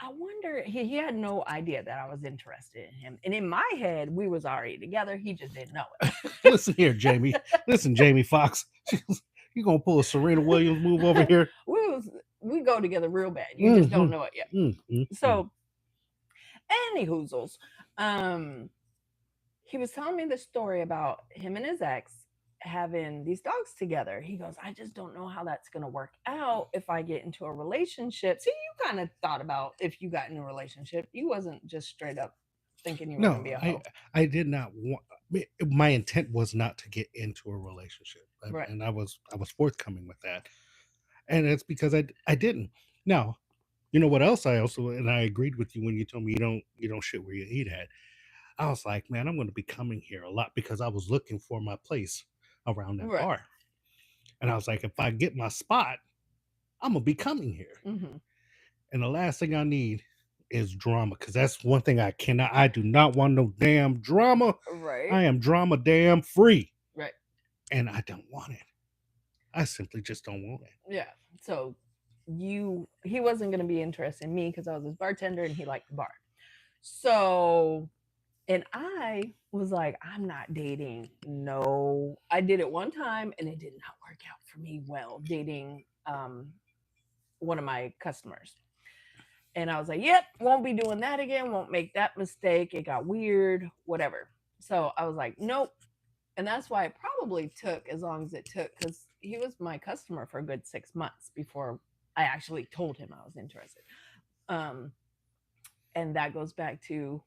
I wonder, he had no idea that I was interested in him. And in my head, we was already together. He just didn't know Listen here, Jamie. Listen, Jamie Foxx. You gonna pull a Serena Williams move over it. here? We go together real bad. You just Mm-hmm. don't know it yet. Mm-hmm. So, any hoozles, um, he was telling me the story about him and his ex having these dogs together. He goes, I just don't know how that's going to work out if I get into a relationship. See, you kind of thought about if you got in a relationship. You wasn't just straight up thinking you were going to No, be a I hoe. I did not want. My intent was not to get into a relationship, Right. and I was forthcoming with that, and it's because I didn't. Now, you know what else I also, and I agreed with you when you told me you don't shit where you eat at. I was like, man, I'm going to be coming here a lot because I was looking for my place around that Right. bar, and I was like, if I get my spot, I'm gonna be coming here. Mm-hmm. And the last thing I need is drama because that's one thing I cannot. I do not want no damn drama. Right. I am drama damn free, Right. and I don't want it. I simply just don't want it. Yeah. So he wasn't going to be interested in me because I was his bartender and he liked the bar. So, and I was like, I'm not dating. No, I did it one time and it did not work out for me well dating one of my customers. And I was like, yep, won't be doing that again. Won't make that mistake. It got weird, whatever. So I was like, nope. And that's why it probably took as long as it took because he was my customer for a good 6 months before I actually told him I was interested. Um, and that goes back to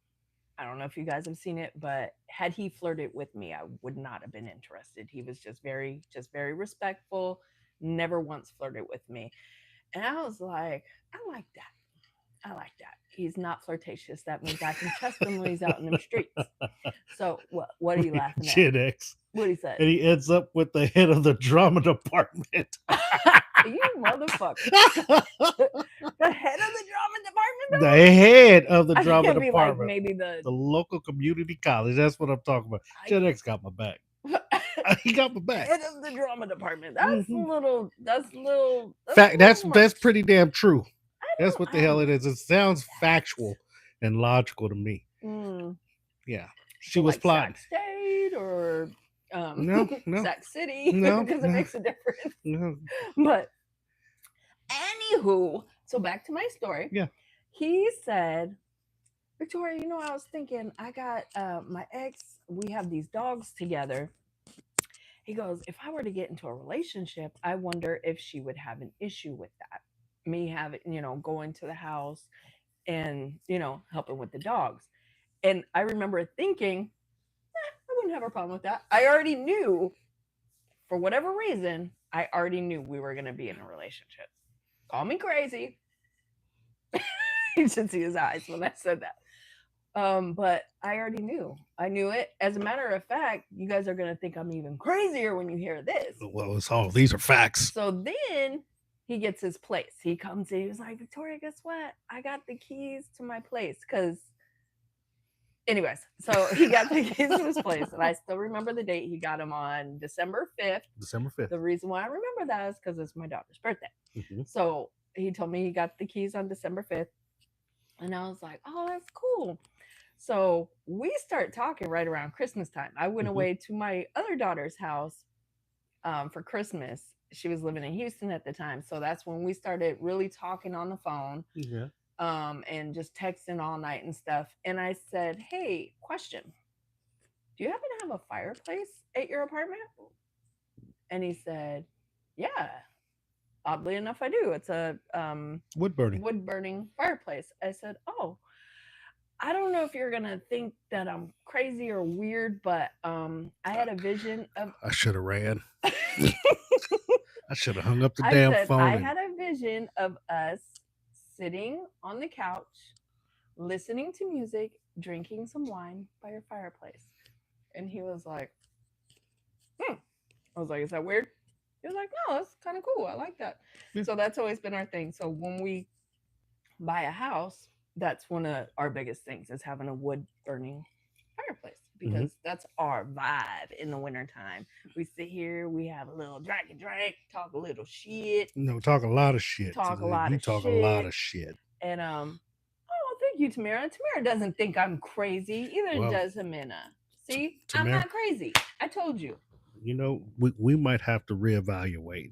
I don't know if you guys have seen it, but had he flirted with me, I would not have been interested. He was just very respectful, never once flirted with me. And I was like, I like that. I like that. He's not flirtatious. That means I can trust him when he's out in them streets. So what are you laughing at? Gen X. What he said? And he ends up with the head of the drama department. You motherfucker. The head of the drama department, The though? head of the I drama can't be like department. maybe The local community college. That's what I'm talking about. Gen X got my back. He got my back. head of the drama department. That's Mhm. a little. That's a little. Fact. That's much. pretty damn true. I That's don't. what the I hell don't it is. It sounds factual and logical to me. Mm. Yeah. She So was like plotting. Sac State or No. Sac City No. because it makes a difference. No. But anywho, so back to my story. Yeah. He said, Victoria, I was thinking, I got my ex, we have these dogs together. He goes, if I were to get into a relationship, I wonder if she would have an issue with that. Me having, going to the house and, helping with the dogs. And I remember thinking, I wouldn't have a problem with that. I already knew, for whatever reason, I already knew we were going to be in a relationship. Call me crazy. You should see his eyes when I said that. But I already knew. I knew it. As a matter of fact, you guys are gonna think I'm even crazier when you hear this. Well, it's all these are facts. So then he gets his place. He comes in. He was like, Victoria, guess what? I got the keys to my place. Because, anyways, so he got the keys to his place, and I still remember the date. He got them on December 5th. December 5th. The reason why I remember that is because it's my daughter's birthday. Mm-hmm. So he told me he got the keys on December 5th, and I was like, oh, that's cool. So we start talking right around Christmas time. I went away to my other daughter's house for Christmas. She was living in Houston at the time. So that's when we started really talking on the phone and just texting all night and stuff. And I said, hey, question. Do you happen to have a fireplace at your apartment? And he said, yeah. Oddly enough, I do. It's a wood burning fireplace. I said, oh. I don't know if you're going to think that I'm crazy or weird, but I had a vision of... I should have ran. I should have hung up the damn phone. I had a vision of us sitting on the couch, listening to music, drinking some wine by your fireplace. And he was like, I was like, is that weird? He was like, no, that's kind of cool. I like that. Yeah. So that's always been our thing. So when we buy a house, that's one of our biggest things is having a wood burning fireplace because that's our vibe in the wintertime. We sit here, we have a little drink, talk a little shit. No, talk a lot of shit. A lot of shit. And thank you, Tamara. Tamara doesn't think I'm crazy. Either does Jimena. See, I'm not crazy. I told you. We might have to reevaluate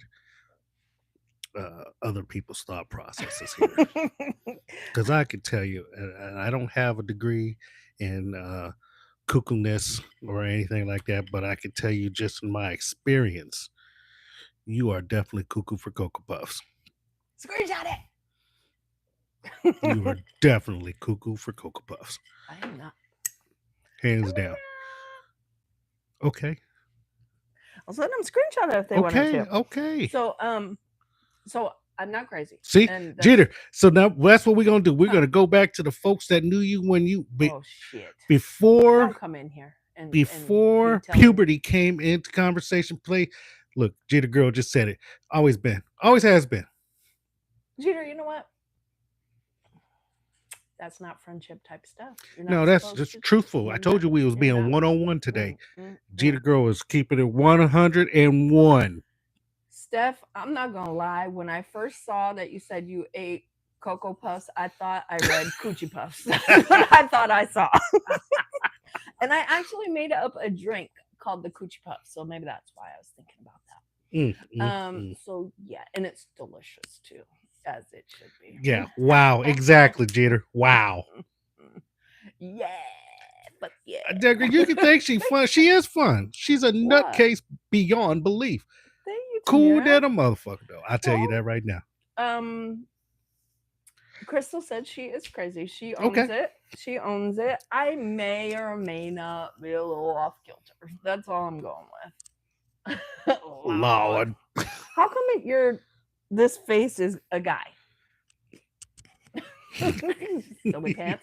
other people's thought processes here. Because I can tell you, and I don't have a degree in cuckoo-ness or anything like that, but I can tell you just in my experience, you are definitely cuckoo for Cocoa Puffs. Screenshot it! You are definitely cuckoo for Cocoa Puffs. I am not. Hands down. Okay. I'll let them screenshot it if they want to. Okay. So I'm not crazy. See, Jeter. So now that's what we're gonna do. We're gonna go back to the folks that knew you when you before. Don't come in here before puberty came into conversation. Play. Look, Jeter girl just said it. Always been. Always has been. Jeter, you know what? That's not friendship type stuff. No, that's just truthful. I told you we was being 101 today. Jeter girl was keeping it 101. Steph, I'm not gonna lie. When I first saw that you said you ate Cocoa Puffs, I thought I read Coochie Puffs. That's what I thought I saw. And I actually made up a drink called the Coochie Puffs, so maybe that's why I was thinking about that. So yeah, and it's delicious too, as it should be. Yeah. Wow. Exactly, Jeter. Wow. Yeah. But yeah. You can think she's fun. She is fun. She's a nutcase beyond belief. Thank you, cool that a motherfucker though. I'll tell you that right now. Crystal said she is crazy. She owns it. She owns it. I may or may not be a little off kilter. That's all I'm going with. Lord. How come this face is a guy? So we can't.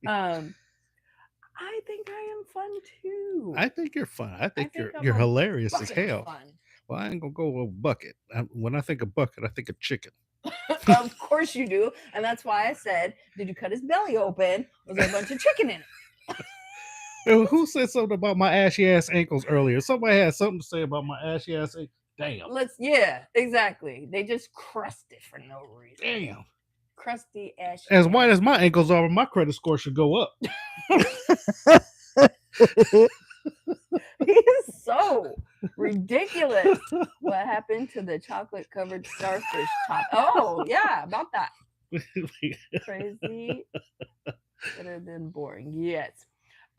I think I am fun too. I think you're fun. I think you're hilarious as hell. Well, I ain't gonna go with a bucket. When I think of bucket, I think of chicken. Of course you do, and that's why I said, "Did you cut his belly open? Was there a bunch of chicken in it?" Who said something about my ashy ass ankles earlier? Somebody had something to say about my ashy ass ankles. Damn. Yeah, exactly. They just crusted for no reason. Damn. Crusty ashy. As white as my ankles are, my credit score should go up. He is so ridiculous. What happened to the chocolate covered starfish top? Oh, yeah, about that. Crazy, better than boring. Yes.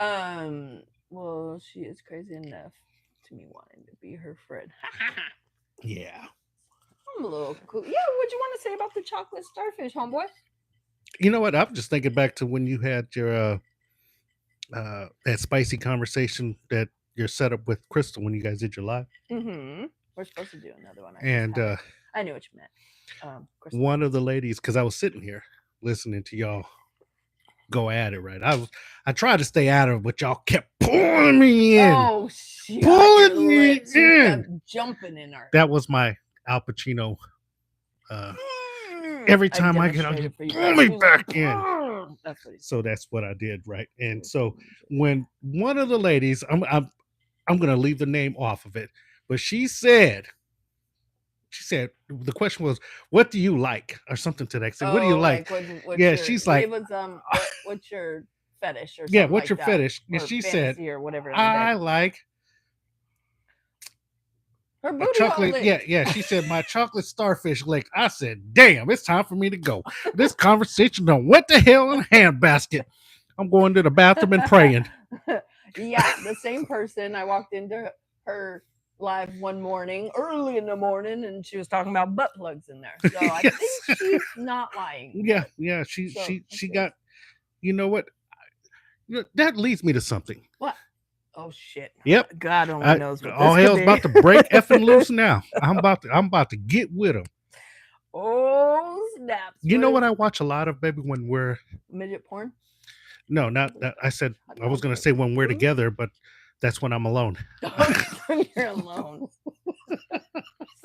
Um. Well, she is crazy enough to me wanting to be her friend. Yeah. I'm a little cool. Yeah. What you want to say about the chocolate starfish, homeboy? You know what? I'm just thinking back to when you had your that spicy conversation that you're set up with Crystal when you guys did your live, Mm-hmm. We're supposed to do another one. I just and haven't. I knew what you meant. Crystal. one of the ladies, because I was sitting here listening to y'all go at it, right? I tried to stay out of it, but y'all kept pulling me in, Oh, she got your pulling me lips. You in. kept jumping in her. That was my Al Pacino. Every I time I get on, you demonstrated for you pull guys. me He was like, back in. that's what he So said. that's what I did, right? And so when one of the ladies, I'm gonna leave the name off of it, but she said the question was, "What do you like?" or something to that extent. What do you Oh, like? like what's Yeah, your? she's It like, was what's your fetish or "Yeah, something what's like your that, fetish?" And or she said, fantasy or whatever in the day. "I like Her a booty hole chocolate." lick. Yeah, yeah. She said, "My chocolate starfish lick." I said, "Damn, it's time for me to go. This conversation done what the hell in a handbasket. I'm going to the bathroom and praying." Yeah, the same person. I walked into her live one morning, early in the morning, and she was talking about butt plugs in there. So I think Yes. she's not lying. Yeah, yeah. She So she that's she good. got. You know what? That leads me to something. What? Oh shit! Yep. God only knows what All this could hell's be. about to break effing loose now. I'm about to get with them. Oh snaps! You What know is what I watch a lot of, baby, when we're midget porn? no, not that I said Hot I was dogs gonna with say when we're food? together, but that's when I'm alone. When you're alone.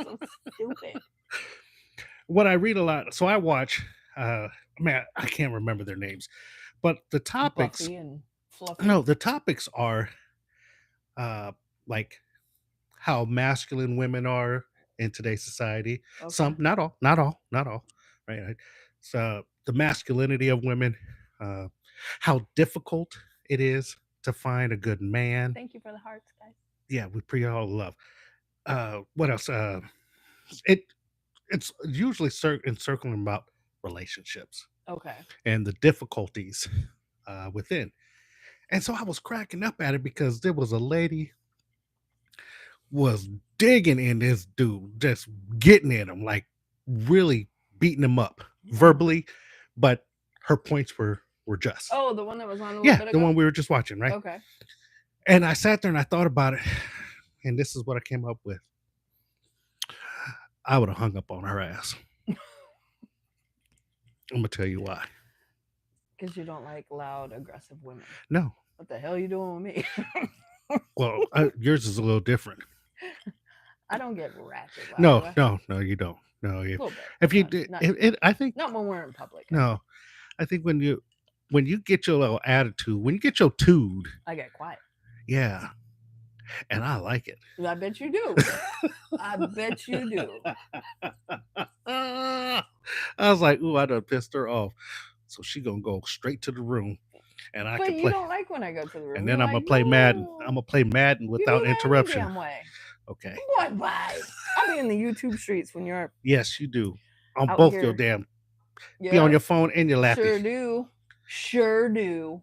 So stupid. What I read a lot, so I watch man, I can't remember their names, but the topics Buffy and Fluffy. no, the topics are uh like how masculine women are in today's society. Okay. Some, not all, right? Right? So the masculinity of women, uh, how difficult it is to find a good man. Thank you for the hearts, guys. Yeah, we pre all love. What else? It it's usually encircling about relationships Okay. and the difficulties within. And so I was cracking up at it because there was a lady was digging in this dude, just getting at him, like really beating him up Oh. verbally, but her points were just. Oh, the one that was on a little Yeah, bit the ago? one we were just watching, right? Okay. And I sat there and I thought about it, and this is what I came up with. I would have hung up on her ass. I'm gonna tell you why. Because you don't like loud, aggressive women. No, What the hell are you doing with me? well, yours is a little different. I don't get ratchet loud, do No, I? no, no, you don't. No, A little bit. if you Not did, not too it, much. I think Not when we're in public. no, I think when you get your little attitude, when you get your tude, I get quiet. yeah, and I like it. I bet you do. I bet you do. I was like, ooh, I done pissed her off. So she gonna go straight to the room and I But can you play. don't like when I go to the room. And You're then I'm like, gonna play Madden. I'm no. gonna play Madden You do without that any interruption. damn way. Okay. Boy, bye. I'll be in the YouTube streets when you're Yes, you do. On out both your here. damn be on Yep. your phone and your lappy. Sure do. Sure do.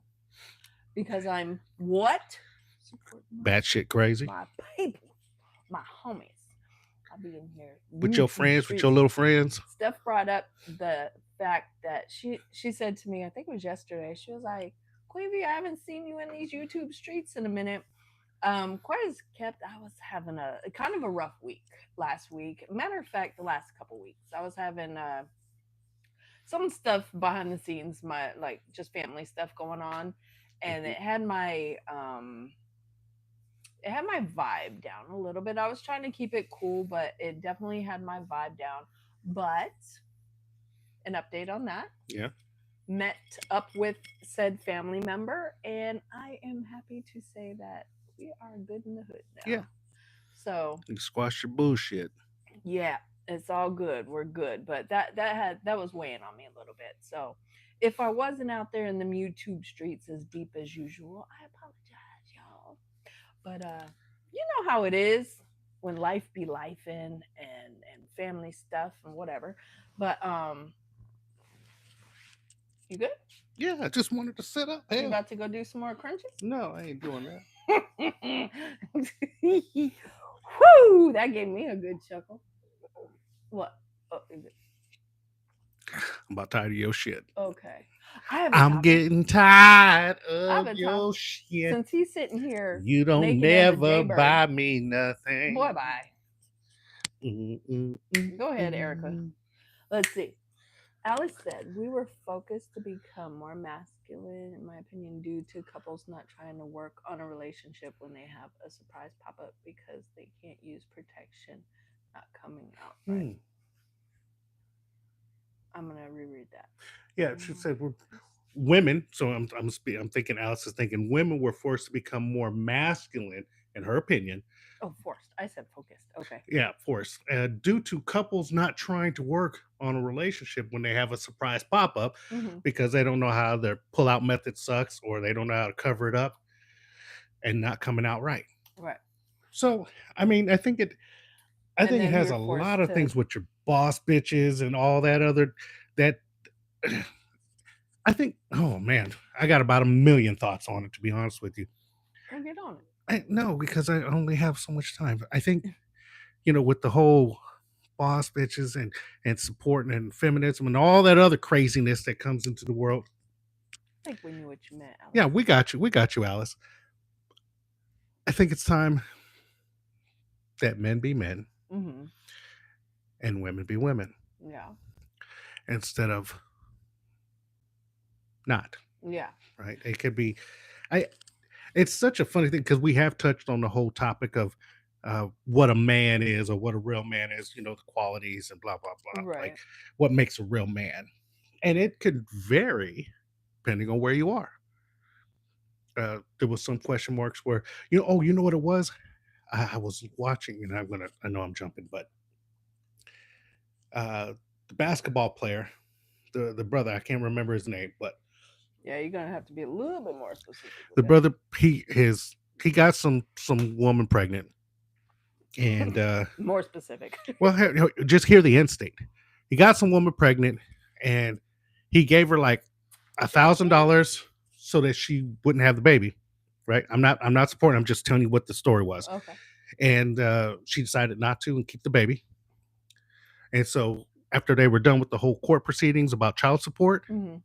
Because I'm what? Bad shit crazy. My people. My homies. I'll be in here. With your YouTube friends, with streets. your little friends. Steph brought up the fact that she said to me, I think it was yesterday, she was like, Quavy, I haven't seen you in these YouTube streets in a minute. Quite as kept, I was having a kind of a rough week last week. Matter of fact, the last couple weeks, I was having some stuff behind the scenes, my like just family stuff going on, and it had my vibe down a little bit. I was trying to keep it cool, but it definitely had my vibe down. But an update on that. Yeah. Met up with said family member, and I am happy to say that we are good in the hood now. Yeah. So You squash your bullshit. yeah, it's all good. We're good. But that was weighing on me a little bit. So if I wasn't out there in the YouTube streets as deep as usual, I apologize, y'all. But you know how it is when life be life in and family stuff and whatever. But You good? Yeah, I just wanted to sit up. You Hell, about to go do some more crunches? no, I ain't doing that. Whoo! That gave me a good chuckle. What? Oh, is it? I'm about tired of your shit. Okay. I have a I'm topic. getting tired I have of a top. your shit. Since he's sitting here You don't naked as a never jaybird. buy me Boy, nothing. bye. Mm, mm, mm, Go ahead, Erica. mm. Let's see. Alice said, we were focused to become more masculine, in my opinion, due to couples not trying to work on a relationship when they have a surprise pop up because they can't use protection not coming out right. Mm. I'm going to reread that. Yeah, she said we're women. So I'm thinking Alice is thinking women were forced to become more masculine, in her opinion. Oh, forced. I said focused. Okay. Yeah, forced due to couples not trying to work on a relationship when they have a surprise pop up Mm-hmm. because they don't know how their pull out method sucks or they don't know how to cover it up and not coming out right. Right. So I mean, I And think it then has you're a lot forced of to. things with your boss bitches and all that other that I think, oh man, I got about a million thoughts on it, to be honest with you. Well, get on it. No, because I only have so much time. I think, with the whole boss bitches and supporting and feminism and all that other craziness that comes into the world. I think we knew what you meant, Alice. Yeah, we got you. We got you, Alice. I think it's time that men be men Mm-hmm. and women be women Yeah. instead of not. Yeah. Right? It could be. I. It's such a funny thing because we have touched on the whole topic of what a man is or what a real man is. The qualities and blah blah blah. Like Right. what makes a real man, and it could vary depending on where you are. There was some question marks where you know what it was. I was watching, and I know I'm jumping, but the basketball player, the brother, I can't remember his name, but Yeah, you're gonna have to be a little bit more specific. the Okay? brother he got some woman pregnant, and More specific. well, just hear the instinct. He got some woman pregnant, and he gave her like $1,000 so that she wouldn't have the baby. Right? I'm not supporting. I'm just telling you what the story was. Okay. And she decided not to and keep the baby. And so after they were done with the whole court proceedings about child support, Mm-hmm.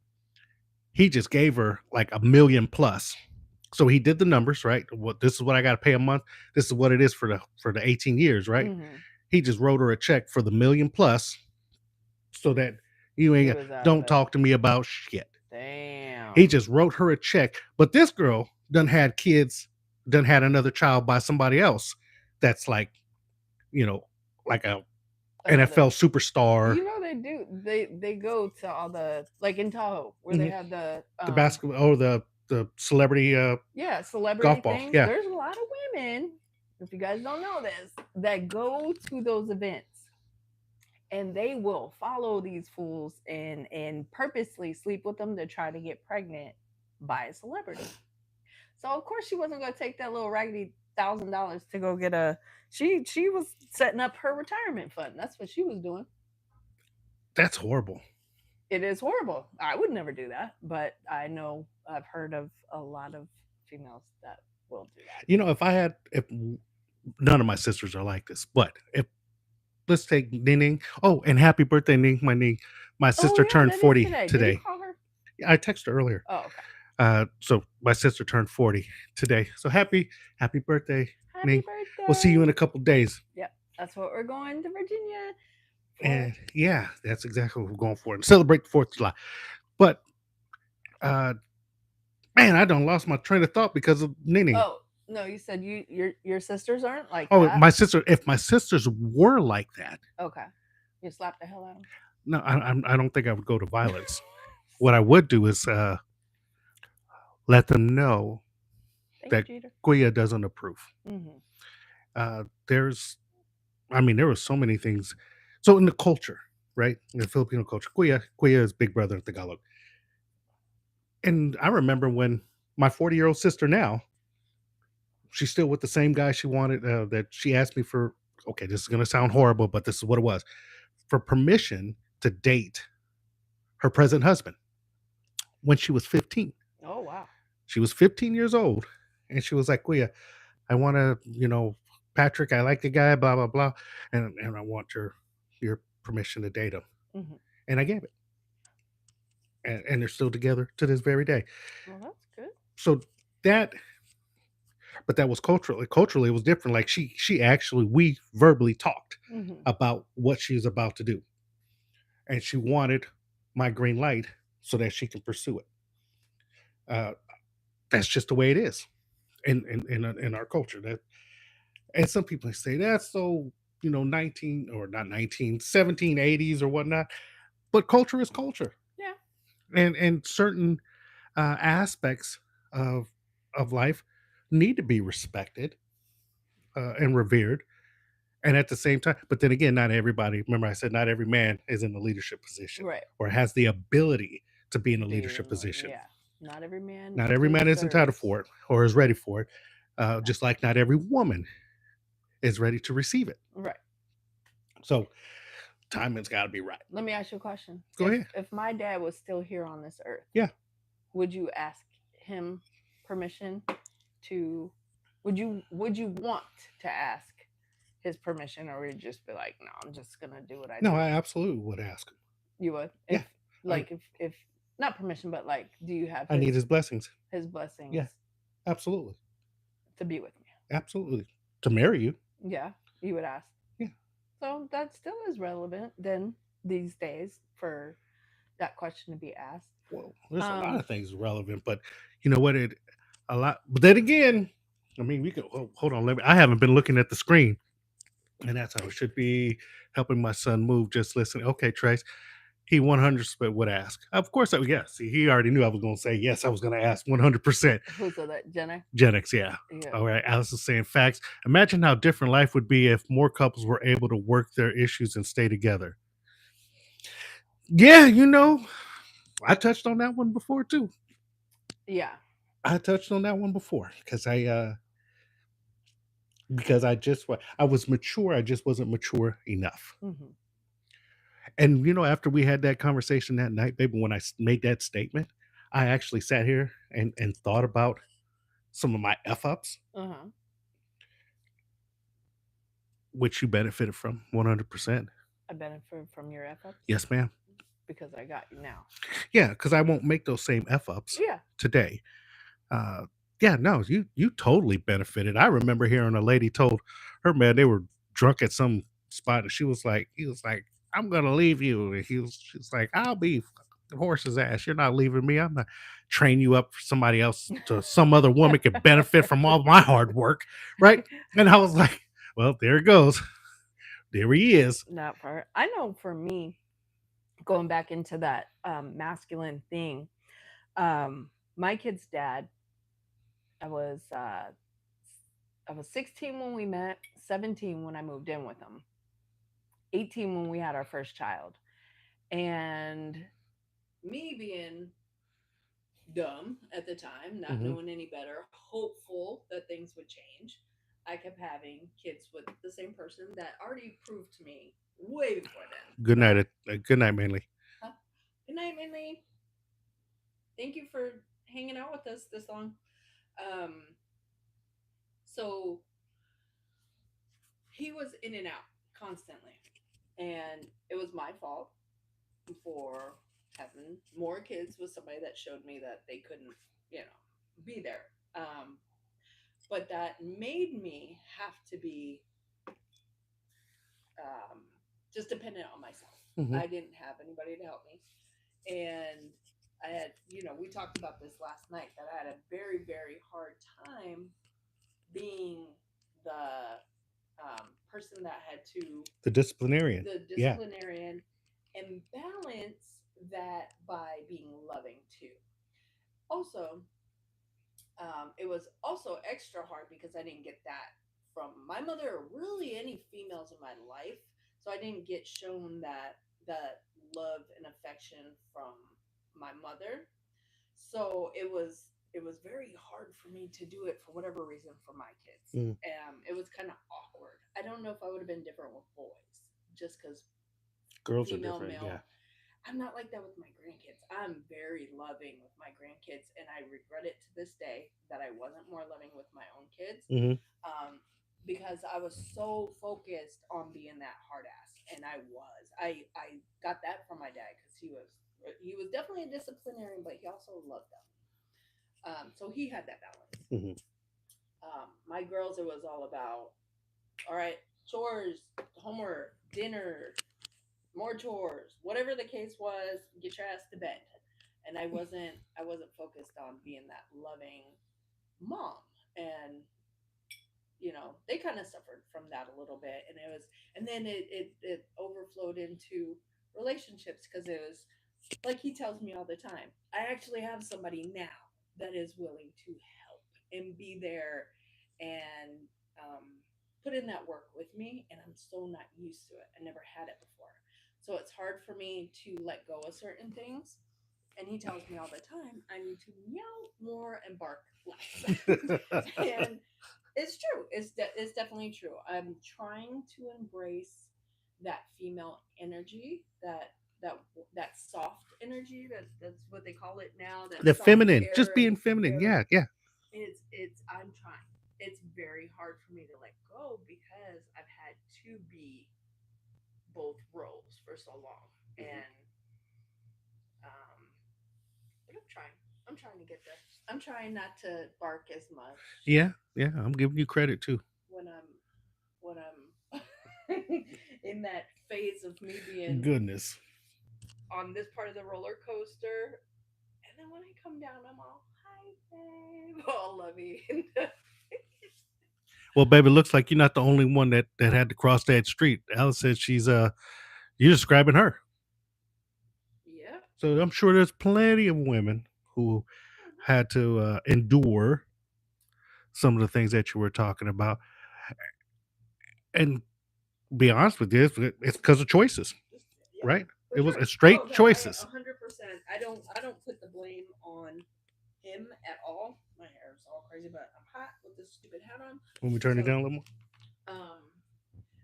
he just gave her like $1 million plus. So he did the numbers, right? What this is what I got to pay a month. This is what it is for the 18 years, right? Mm-hmm. He just wrote her a check for the million plus, so that you He ain't was out of don't it. talk to me about shit. Damn. He just wrote her a check, but this girl done had kids, done had another child by somebody else. That's like, like a NFL superstar. They do. They go to all the like in Tahoe where they have the basketball or the celebrity yeah celebrity golf ball. things. Yeah, There's a lot of women. If you guys don't know this, that go to those events and they will follow these fools and purposely sleep with them to try to get pregnant by a celebrity. So of course she wasn't going to take that little raggedy $1,000 to go get a. She was setting up her retirement fund. That's what she was doing. that's horrible. It is horrible. I would never do that, but I know I've heard of a lot of females that will do that. If none of my sisters are like this, but if let's take Ning. Oh, and happy birthday, Ning. My sister turned 40 today. Did today. you call her? I texted her earlier. Oh, okay. So my sister turned 40 today. So happy birthday, Happy Ning. birthday. We'll see you in a couple days. Yep, that's what we're going to Virginia. And yeah, that's exactly what we're going for. And celebrate the 4th of July. But man, I done lost my train of thought because of Nene. Oh, no, you said your sisters aren't like Oh, that. if my sisters were like that. Okay. You slap the hell out of them? No, I don't think I would go to violence. What I would do is let them know that Kuya doesn't approve. Mm-hmm. There were so many things. So in the culture, right? In the Filipino culture, Kuya is big brother in Tagalog. And I remember when my 40-year-old sister now, she's still with the same guy she wanted, that she asked me for, okay, this is going to sound horrible, but this is what it was, for permission to date her present husband. when she was 15. Oh wow. She was 15 years old, and she was like, "Well, yeah, I want to, Patrick, I like the guy, blah blah blah, and I want your permission to date him." Hmm. And I gave it, and they're still together to this very day. Well, that's good. So that, but that was culturally it was different. Like she actually we verbally talked Hmm. about what she was about to do, and she wanted my green light so that she can pursue it. Uh, that's just the way it is in our culture. That and some people say that's so 19 or not 19 1780s or whatnot, but culture is culture, Yeah. and certain aspects of life need to be respected and revered. And at the same time, but then again, not everybody, remember I said not every man is in a leadership position Right. or has the ability to be in a Being leadership position. yeah. Not every man Not every man is entitled deserves. for it or is ready for it, Yeah. just like not every woman is ready to receive it. Right. So timing's got to be right. Let me ask you a question. Go ahead. If my dad was still here on this earth, Yeah. would you ask him permission to? Would you want to ask his permission, or would you just be like, no, I'm just gonna do what I No, do? I absolutely would ask him. You would, Yeah. if like if not permission, but like, do you have I need his blessings. his blessings Yeah. Absolutely. to be with me? Absolutely. To marry you. Yeah, you would ask. Yeah. So that still is relevant then these days for that question to be asked. Well, there's a lot Um, of things relevant, but you know what? It a lot. But then again, I mean, we could hold on. Let me. I haven't been looking at the screen, and that's how it should be. Helping my son move. Just listen. Okay, Trace. He 100% would ask. Of course, yes. He already knew I was going to say yes. I was going to ask 100%. who said that, Jenna? Gen X, yeah. Yeah. All right. Alice is saying facts. Imagine how different life would be if more couples were able to work their issues and stay together. Yeah, I touched on that one before too. Yeah. I touched on that one before because I was mature, I just wasn't mature enough. Hmm. And after we had that conversation that night, baby, when I made that statement, I actually sat here and thought about some of my f ups, Uh-huh. which you benefited from 100%. I benefit from your F ups Yes, ma'am. because I got you now. Yeah, because I won't make those same f ups Yeah. today. Uh, yeah, no, you totally benefited. I remember hearing a lady told her man they were drunk at some spot, and he was like, "I'm gonna leave you," and she's like, "I'll be the horse's ass. You're not leaving me. I'm not train you up for somebody else to some other woman could benefit from all my hard work, right?" And I was like, "Well, there it goes. There he is." Not for I know for me, going back into that masculine thing, my kid's dad, I was uh I was 16 when we met, 17 when I moved in with him, 18 when we had our first child. And me being dumb at the time, not Hmm. knowing any better, hopeful that things would change, I kept having kids with the same person that already proved to me way before then Good night. that. Good night, Manly. Huh? Good night, Minley. Thank you for hanging out with us this long. Um, so he was in and out constantly, and it was my fault for having more kids with somebody that showed me that they couldn't, be there. But that made me have to be um, just dependent on myself. Hmm. I didn't have anybody to help me, and I had, we talked about this last night that I had a very, very hard time being the person that had to The disciplinarian. the Yeah. disciplinarian and balance that by being loving too. Also, it was also extra hard because I didn't get that from my mother or really any females in my life. So I didn't get shown that love and affection from my mother. So it was very hard for me to do it for whatever reason for my kids. Mm. It was kind of awkward. I don't know if I would have been different with boys, just because Girls are female different. Yeah. male. I'm not like that with my grandkids. I'm very loving with my grandkids, and I regret it to this day that I wasn't more loving with my own kids, Hmm. um, because I was so focused on being that hard ass, and I was. I got that from my dad because he was definitely a disciplinarian, but he also loved them. So he had that balance. Hmm. My girls, it was all about all right, chores, homework, dinner, more chores, whatever the case was, get your ass to bed. And I wasn't focused on being that loving mom. And they kind of suffered from that a little bit. And then it overflowed into relationships because it was like he tells me all the time. I actually have somebody now that is willing to help and be there and put in that work with me. And I'm so not used to it. I never had it before. So it's hard for me to let go of certain things. And he tells me all the time, I need to meow more and bark less. And it's true. It's definitely true. I'm trying to embrace that female energy, that that soft energy. That's what they call it now. That The soft, feminine, just being caring, feminine. Yeah, yeah. it's. I'm trying. It's very hard for me to let go because I've had to be both roles for so long, and um, but I'm trying. I'm trying to get there. I'm trying not to bark as much Yeah, yeah. I'm giving you credit too. when I'm in that phase of me being Goodness. on this part of the roller coaster, and then when I come down, I'm all hi babe, all lovey. Well, baby, looks like you're not the only one that had to cross that street. Alice said you're describing her. Yep. So I'm sure there's plenty of women who Mhm. had to endure some of the things that you were talking about. And be honest with you, it's because of choices, Yeah, right? for It was sure. a Oh straight no, I choices. 100%. I don't put the blame on him at all. My hair is all crazy, but I'm hot with this stupid hat on. When we turn it So down a little more. um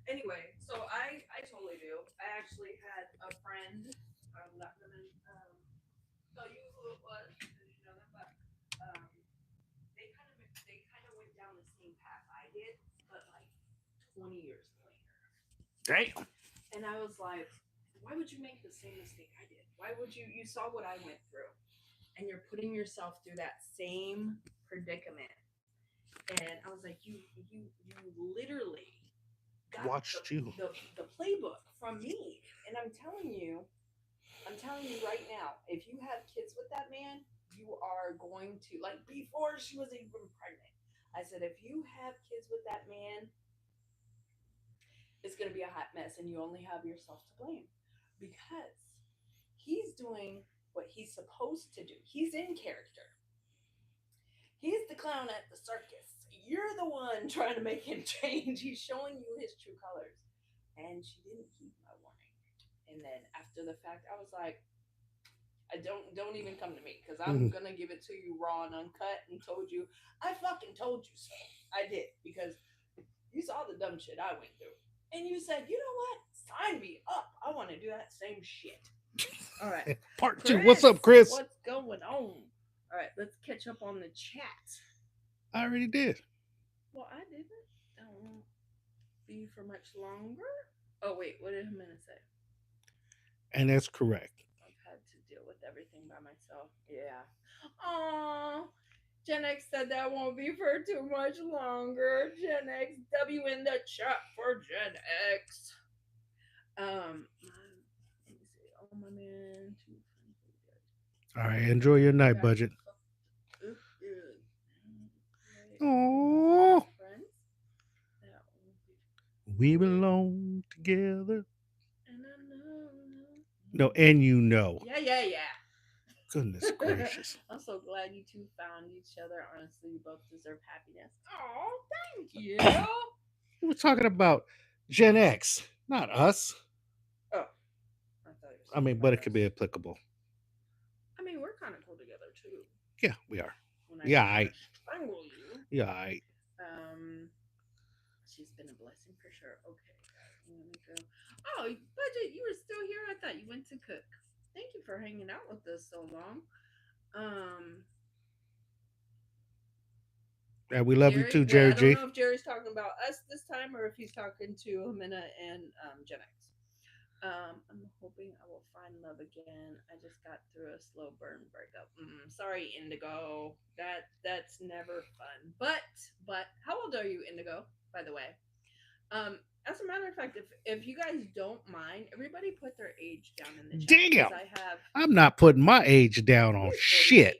anyway, so I totally do. I actually had a friend. I'm not gonna tell you who it was because you know them, but um, they kind of went down the same path I did, but like 20 years later. Damn. And I was like, why would you make the same mistake I did? Why would you saw what I went through, and you're putting yourself through that same predicament? And I was like, you literally got Watched you. the playbook from me, and I'm telling you right now, if you have kids with that man, you are going to like before she was even pregnant. I said, if you have kids with that man, it's going to be a hot mess, and you only have yourself to blame because he's doing what he's supposed to do. He's in character. He's the clown at the circus. You're the one trying to make him change. He's showing you his true colors. And she didn't heed my warning. And then after the fact, I was like, I don't even come to me because I'm Mhm. gonna give it to you raw and uncut and told you I fucking told you so. I did because you saw the dumb shit I went through. And you said, you know what? Sign me up. I want to do that same shit. All right. Part two. What's Chris, up, Chris? what's going on? All right, let's catch up on the chat. I already did. Well, I didn't. Don't be for much longer. Oh, wait, what did Jimena say? And that's correct. I've had to deal with everything by myself. Yeah. Oh, Gen X said that won't be for too much longer. Gen X, W in the chat for Gen X. Let me see. Oh, my man. Too All right. Enjoy your night, got budget. My Oh, friends. That won't be. we belong together. And I know. No, and you know. Yeah, yeah, yeah. Goodness gracious. I'm so glad you two found each other. Honestly, you both deserve happiness. Oh, thank you. We're talking about Gen X, not us. Oh, I thought you were I saying mean, but about it could be us. applicable. I mean, we're kind of cool together too. Yeah, we are. When I Yeah, didn't want I. to strangle you. Yeah, I. Um, she's been a blessing for sure. Okay, I'm gonna go. Oh, budget, you were still here. I thought you went to cook. Thank you for hanging out with us so long. Um, And we love you Jerry. too, Well, Jerry I don't G. know if Jerry's talking about us this time or if he's talking to Humina and Gen X. I'm hoping I will find love again. I just got through a slow burn breakup. Sorry, Indigo. That's never fun. But how old are you, Indigo? By the way. As a matter of fact, if you guys don't mind, everybody put their age down in the chat Damn. because I have. I'm not putting my age down on You're shit.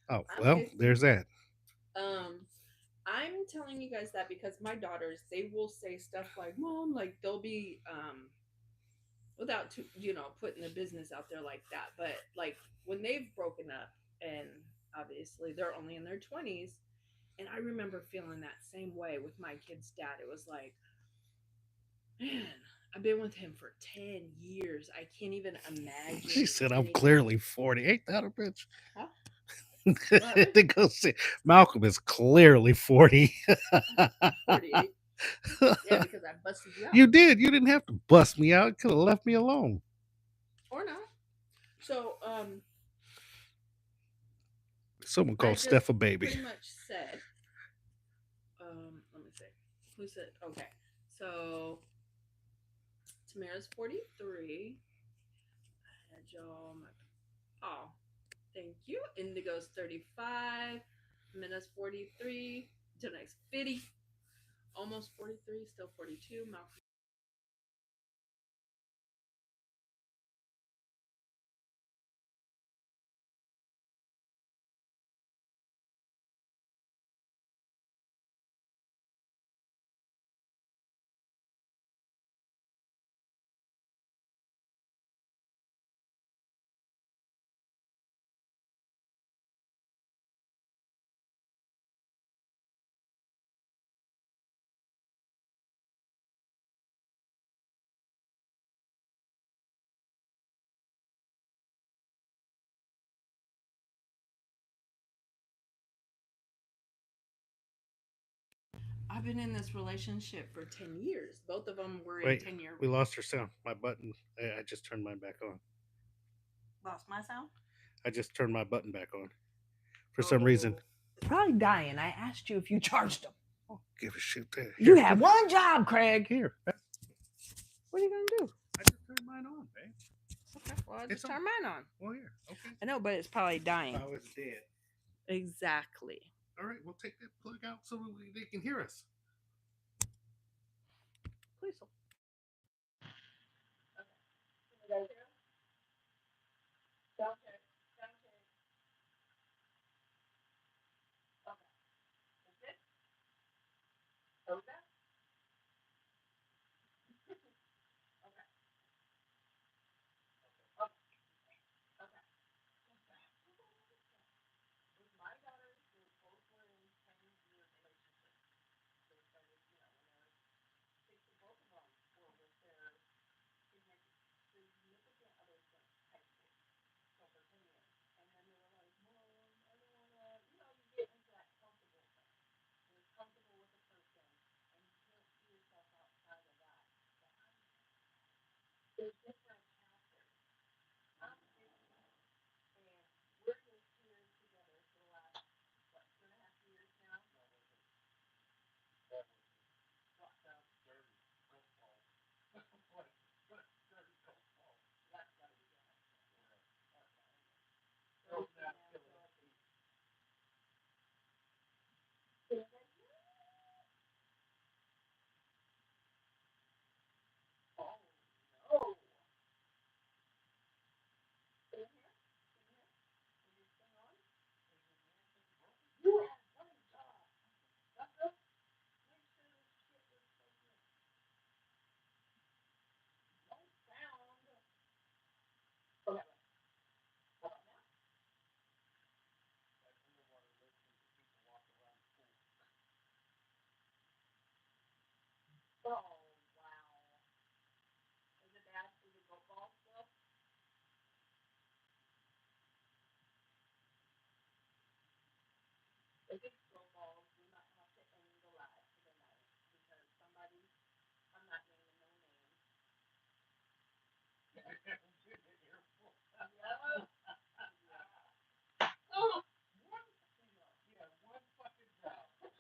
48. Oh, I'm well, 50. there's that. Um, I'm telling you guys that because my daughters, they will say stuff like, "Mom," like they'll be without putting the business out there like that, but like when they've broken up and obviously they're only in their 20s, and I remember feeling that same way with my kid's dad. It was like, man, I've been with him for 10 years. I can't even imagine. She said, I'm getting. clearly 40. Ain't that a bitch? Huh? They go see Malcolm is clearly 40. 48. Yeah, because I busted you out. You did. You didn't have to bust me out. You could have left me alone. Or not. So, Someone I called just Steph a baby. pretty much said, let me see. Who said, okay. So, Tamara's 43. I had y'all, oh, thank you. Indigo's 35. Mina's 43. Janet's 50. Almost 43, still 42. Malcolm. I've been in this relationship for 10 years. Both of them were in Wait, 10-year. we lost her sound. My button. I just turned mine back on. Lost my sound? I just turned my button back on. For some reason. It's probably dying. I asked you if you charged them. Oh, give a shit there. You have one job, Craig. Here. What are you going to do? I just turned mine on, babe. Okay, well, I just turned mine on. Well, here. Okay. I know, but it's probably dying. Oh, it's dead. Exactly. All right, we'll take that plug out so they can hear us. Please.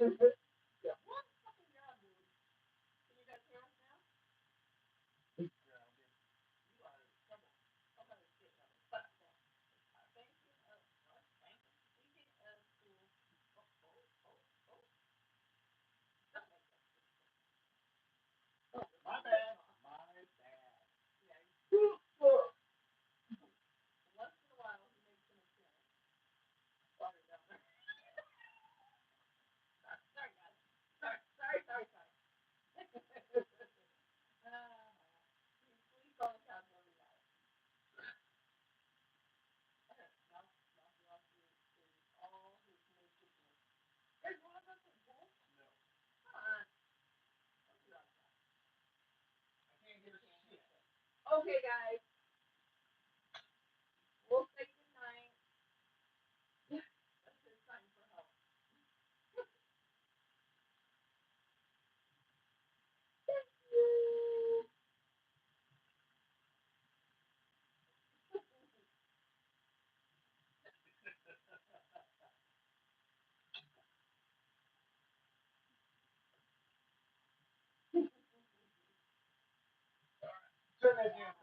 Okay, guys, we'll say good night. It's time for help. Turn that damn